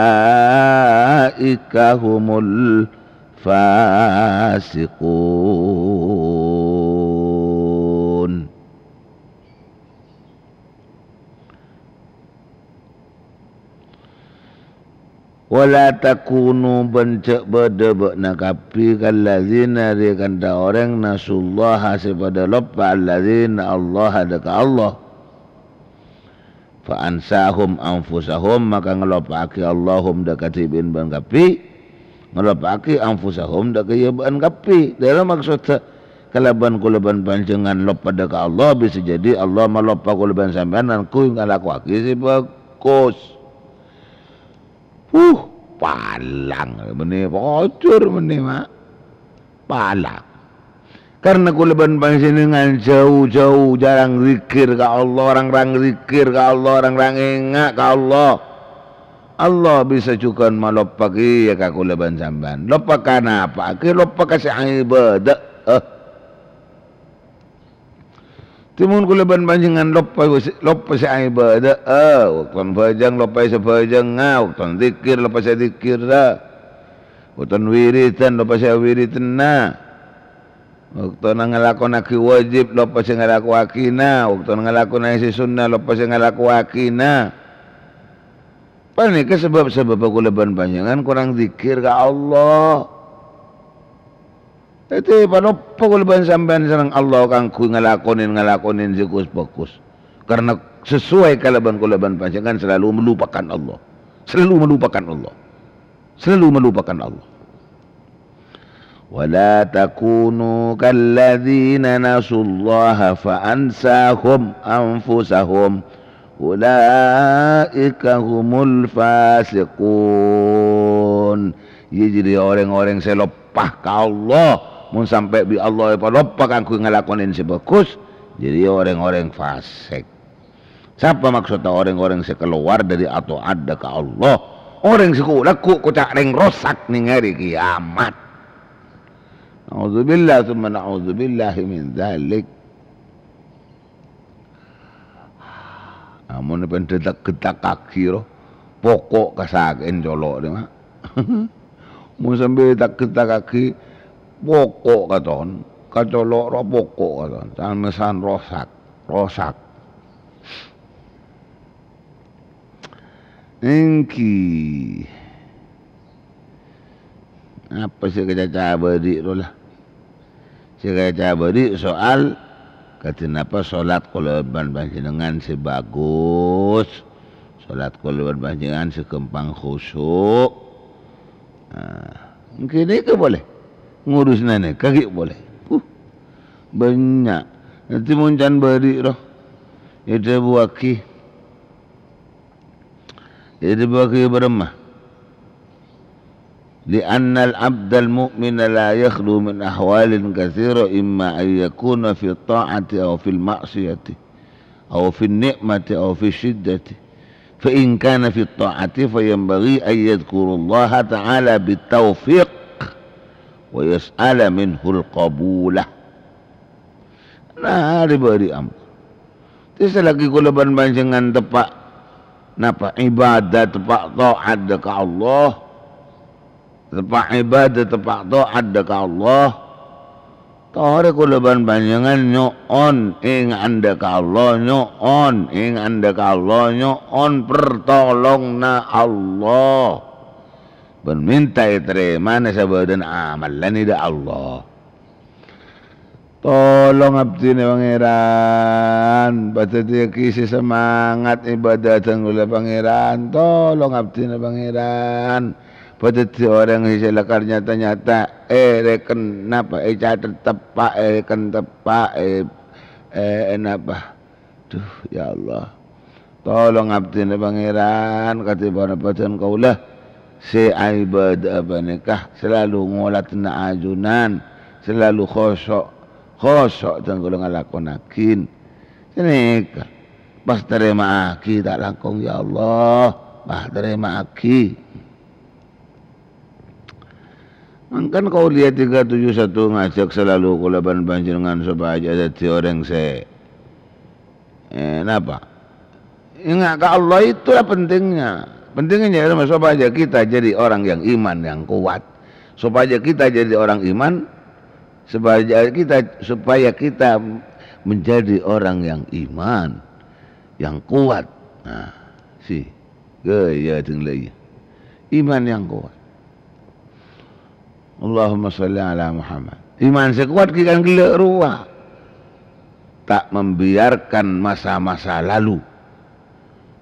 humul fasiqun. Wala takunu bencak berdebak nakapi kallazina dia kanda orang nasullaha sepada lupa allazina Allah adaka Allah fa ansahum anfusahum maka ngelopaki Allahum dakatibin ban kapi ngelopaki anfusahum dakayaban kapi dalam maksudnya kalaban kulaban panjangan lupa daka Allah bisa jadi Allah melupa kulaban sampean dan ku ngalakwaki si bagus. Palang benih bocor benih mak palang Karena kuleban panjenengan jauh-jauh jarang zikir ka Allah, orang-orang zikir ka Allah, orang-orang ingat ka Allah. Allah bisa juga malopaki ya ka kuleban samban. Lopakan apa? Ke lopakan si ibadah. Timun kuleban panjenengan lopa si ibadah. Waktu bajang lopa si bajang, waktu zikir lopa si zikir dah. Waktu wiritan lopa si wiritan na. Waktu nangalakonaki wajib lopa si ngalakuaki na. Waktu ngalakonaki si sunnah lopa si ngalakuaki na. Panik sebab-sebab kuleban panjenengan kurang zikir ka Allah. Itu panopo kuleban sampean sareng Allah kang ku ngalakonin sikus bagus. Karena sesuai kuleban panjenengan selalu melupakan Allah. Selalu melupakan Allah. Selalu melupakan Allah. Wala takunu kalladzina nasullaha fa'ansahum anfusahum ulaika humul fasiqun. Jadi orang-orang selopah ka Allah mun sampai bi Allah lupa kan ku ngalakonin si bagus, jadi orang-orang fasik. Siapa maksudnya orang-orang keluar dari atau ada ka Allah? Orang laku kucak reng rosak ning hari kiamat. Na'udzubillah thumma na'udzubillahi min dzalik. Amun pendetak-getak kaki roh, pokok kasaken colok ni mah. Mun sambil getak kaki, pokok katon, kacolok roh pokok katon, sanesan rosak. Engki. Apa sih kerja beri tu lah. Kerja beri soal kenapa solat kuleban panjenengan sebagus, solat kuleban panjenengan sekempang khusyuk. Mungkin ini boleh ngurus nenek kaki boleh. Banyak. Nanti muncan beri roh. Itu buaki. Itu buaki beremah. لأن العبد المؤمن لا يخلو من أحوال كثيرة إما أن يكون في الطاعة أو في المعصية أو في النعمة أو في الشدة فإن كان في الطاعة فينبغي أن يذكر الله تعالى بالتوفيق ويسأل منه القبول. Nah, diberi ampun. Terus lagi kuleban panjenengan tepak napa ibadah tepak taat ke Allah. Tepak ibadah, tepak taat ke Allah. Tore kuleban panjenengan nyoon ing anda ke Allah, nyoon ing anda ke Allah, nyoon pertolongna Allah. Ben minta terima na sabadan amalan ida Allah. Tolong abdi ni pangeran, baca dia kisi semangat ibadah tanggula pangeran. Tolong abdi ni pangeran. Pada orang yang selakar nyata-nyata, reken napa, catat tepak, reken tepak, napa. Duh, ya Allah. Tolong abdi ni pangeran, kata panapatan kaulah, si ibadah apa nikah, selalu ngolat na ajunan, selalu khosok tanggul ngalakonakin. Senikah, pas terima aki tak langkong ya Allah, pas terima aki. Kan kau lihat 371 ngajak selalu kuleban panjenengan supaya ada orang napa? Ingat ke Allah itulah pentingnya. Pentingnya supaya kita jadi orang yang iman yang kuat. Supaya kita jadi orang iman, supaya kita menjadi orang yang iman yang kuat. Nah, gaya tinggal iman yang kuat. Allahumma salli ala Muhammad. Iman sekuat kita gelak ruah. Tak membiarkan masa-masa lalu.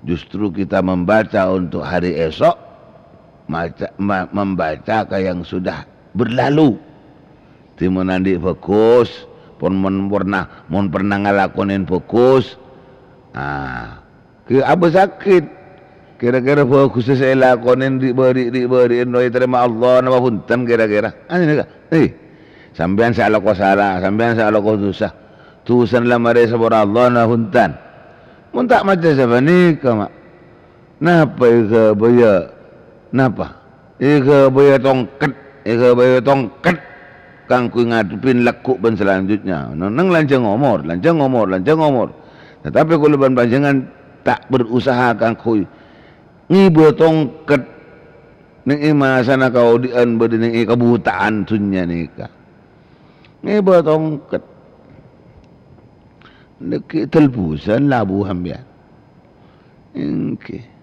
Justru kita membaca untuk hari esok. Membaca ke yang sudah berlalu. Timun nanti fokus. Pun pernah ngalakonin fokus. Apa sakit? Kira-kira fokus saya lakonin diberi no terima Allah nama punten kira-kira. Sampean salah ko salah, sampean salah ko dosa. Tusan lah mare sabara Allah na huntan. Mun tak macam siapa ni mak. Napa ika baya? Napa? Ika baya tongkat. Kang ku ngadepin lekuk ben selanjutnya. Nang lancang umur. Tetapi kalau ban panjangan tak berusaha kang ku ngibu tongkat ning imasana kau dian bedeng kebutaan sunnya nika. Ngibu tongkat. Neki telbusan labu hambian. Okay.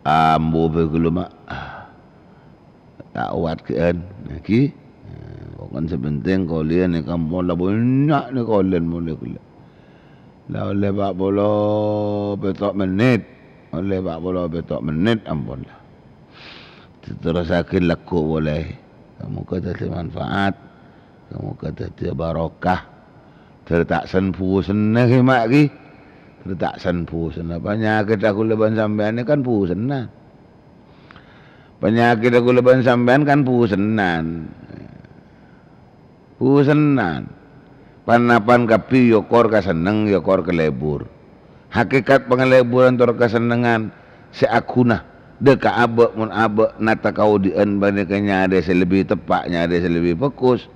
Ambo begeluma tak awat kean lagi bukan sebenting kalian ni kamu lah banyak ni kalian boleh kula lah oleh bak bola betok menit ampun lah terus akhir laku boleh kamu kata manfaat kamu kata dia barokah tertak senpu senang mak ki tertak senpu senang penyakit aku leban sampean ni kan pu senang penyakit aku leban sampean kan pu senang panapan kapi yokor ka seneng yokor kelebur hakikat pengeleburan tor kesenengan seakuna deka abek mun abek nata kau dien bandingkannya ada selebih tepaknya ada selebih fokus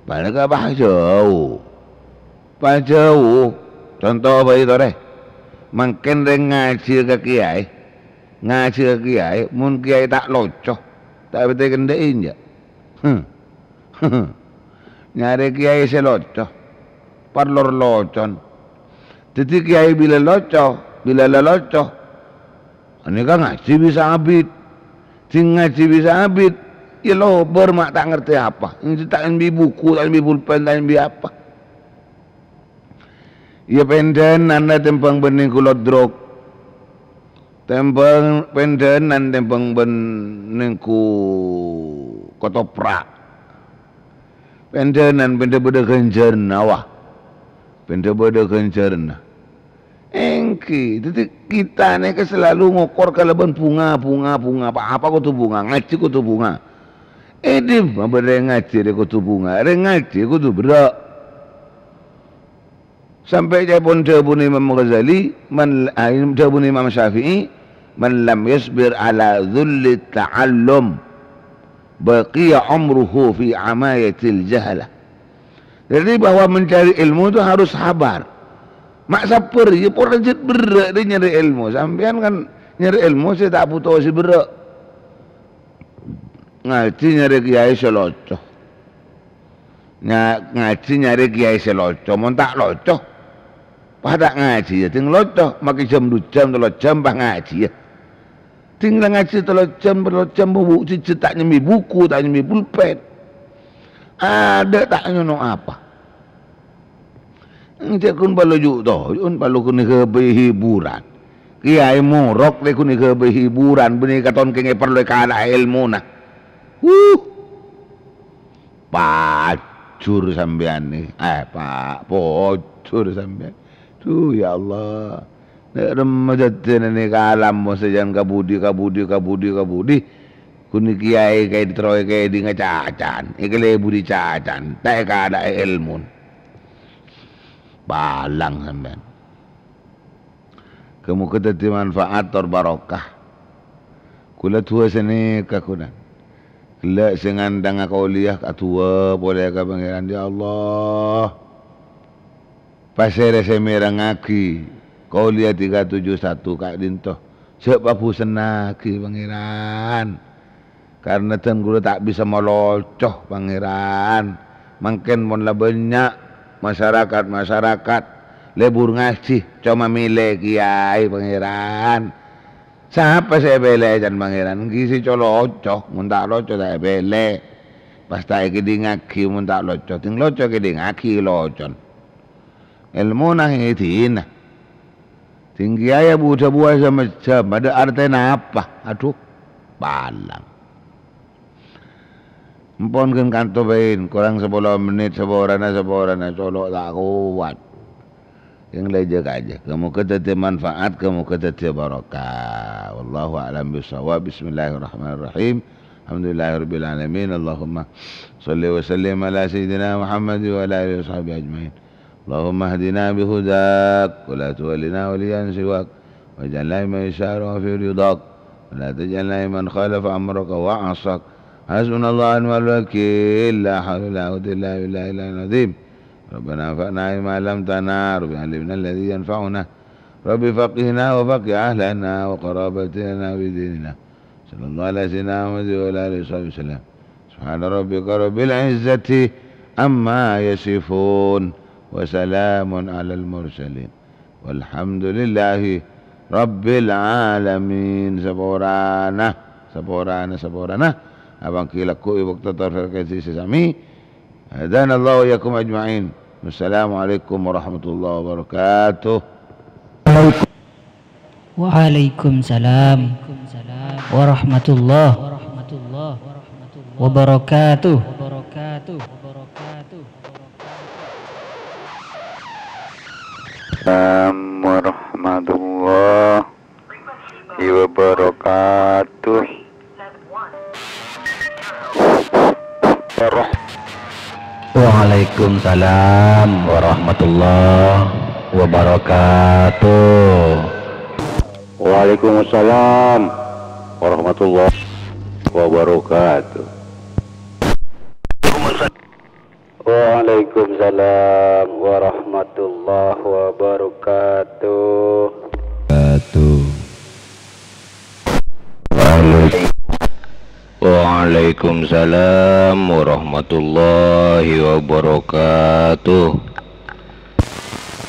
pada ka bah jauh contoh apa itu deh makin ngaji ke kiai mun kiai tak locoh tak betul kendain je nyari kiai selocoh parlor locon jadi kiai bila locoh ini kan ngaji bisa abid ya lo bermak tak ngerti apa ini tak ambil buku tak ambil pulpen tak ambil apa ya pendenan na tempang bening kulot drog tempang pendenan tempang bening ku kotoprak pendenan benda-benda kencerna wah benda-benda kencerna engki jadi kita ni ke selalu ngokor kalaban bunga apa ko tu bunga ngaji ko tu bunga edim apa ngaji ko tu bunga ngaji ko tu berak sampai japun jabun Imam Ghazali jabun Imam Syafi'i man lam yasbir ala dhulli ta'allum baqiya umruhu fi amayatil jahalah. Jadi bahwa mencari ilmu itu harus sabar. Mak saper ya pun rajin berak dia nyari ilmu. Sampean kan nyari ilmu saya tak butuh si berak. Ngaji nyari kiai selocoh. Ngaji nyari kiai selocoh, mun tak locoh pada ngaji ya, tinggal locoh, makin jam 2 jam, 3 jam, bah ngaji ya. Tinggal ngaji 3 jam, buku cicit tak nyembi buku, tak nyembi pulpen. Ada tak nyono apa? Cik kun balu juk toh, balu kun ke hiburan. Kiai morok le kun ke hiburan, bini katon kenge perlu kada ilmu nah. Pacur sampean ni, pak pocur sampean. Tuh ya Allah, remajatin ini kalam sejan kabudi. Kuni kiai kayak diteroy kayak di ngacacan, ikle budi cacan, tak ada ilmu. Balang sampean. Kamu keteti manfaat tor barokah. Kula tua sini kakunan. Kula sengandang akauliah katua boleh ka pangeran ya Allah. Pasere semerang aki kau lihat 371 kak dinto sebab senaki pangeran karena ten guru tak bisa melocoh pangeran makin mon lah banyak masyarakat lebur ngaji cuma milih kiai pangeran siapa saya bela jan pangeran gisi colocoh mun tak locoh tak bela pas tak kedi ngaki mun tak locoh ting locoh kedi ngaki locon ilmu nang itina tinggi ayah buah macam ada artinya apa aduh balang empon kan kanto bain kurang 10 menit seborana colok tak kuat yang leja aja. Kamu kata manfaat, kamu kata barakah. Wallahu a'lam bishawab. Bismillahirrahmanirrahim. Alhamdulillahirabbil alamin. Allahumma shalli wa sallim ala sayyidina Muhammad wa ala alihi washabihi ajmain. Allahumma hdina bihudak wa la tuwallina waliyan siwak waj'alna man yasha'u fi ridak wa la taj'alna man khalafa amraka wa 'asak. Hasbunallahu wa ni'mal wakeel. La hawla wa la quwwata illa billahil aliyyil azim. Rabbana anfa'na bima 'allamtana wa 'allimna alladhi yanfa'una. Rabbi faqihna wa faqih ahlana wa qarabatina bi dinina. Sallallahu ala sayyidina Muhammad wa ala alihi wasallam. Subhana rabbika rabbil izzati amma yasifun wa salamun alal mursalin walhamdulillahi rabbil alamin. Saborana abang kilaku ibu tatar verkasi sesami. Dan Allah yakum ajma'in. Wassalamualaikum warahmatullahi wabarakatuh.
Waalaikumsalam warahmatullahi wabarakatuh.
Assalamualaikum warahmatullahi wabarakatuh.
Waalaikumsalam warahmatullahi wabarakatuh.
Waalaikumsalam warahmatullahi wabarakatuh. Waalaikumsalam warahmatullahi wabarakatuh.
Waalaikumsalam warahmatullahi wabarakatuh.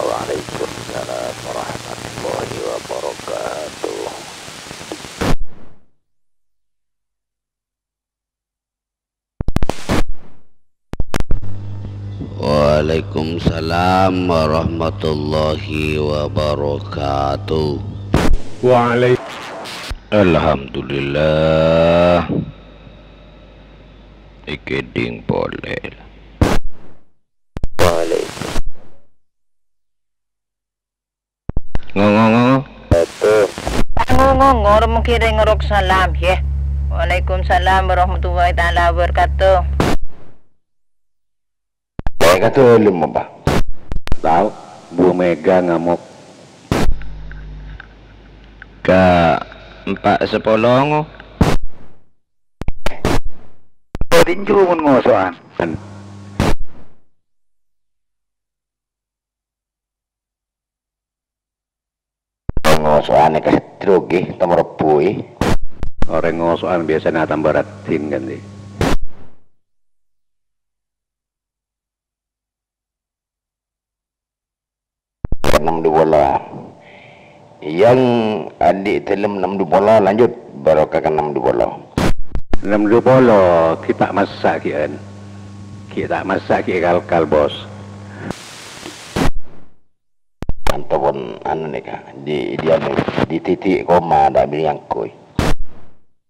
Waalaikumsalam warahmatullahi wabarakatuh.
Waalaikumsalam warahmatullahi wabarakatuh. Alhamdulillah. Ikeding boleh. Ngomong.
Ngomong mungkin ngorok salam ya. Waalaikumsalam warahmatullahi taala wabarakatuh.
Kata lima bah. Tahu Bu Mega ngamuk.
Ka 410.
Tinju mun ngosoan. Ngosoan ke drogi nomor bui. Orang ngosoan biasanya tambah ratin kan di. Enam bola. Yang adik telem 6 bola lanjut barokah ke 6 bola. 6 bola kita masak kian. Kita masak kal bos. Antapun anu nih di titik koma ada bilang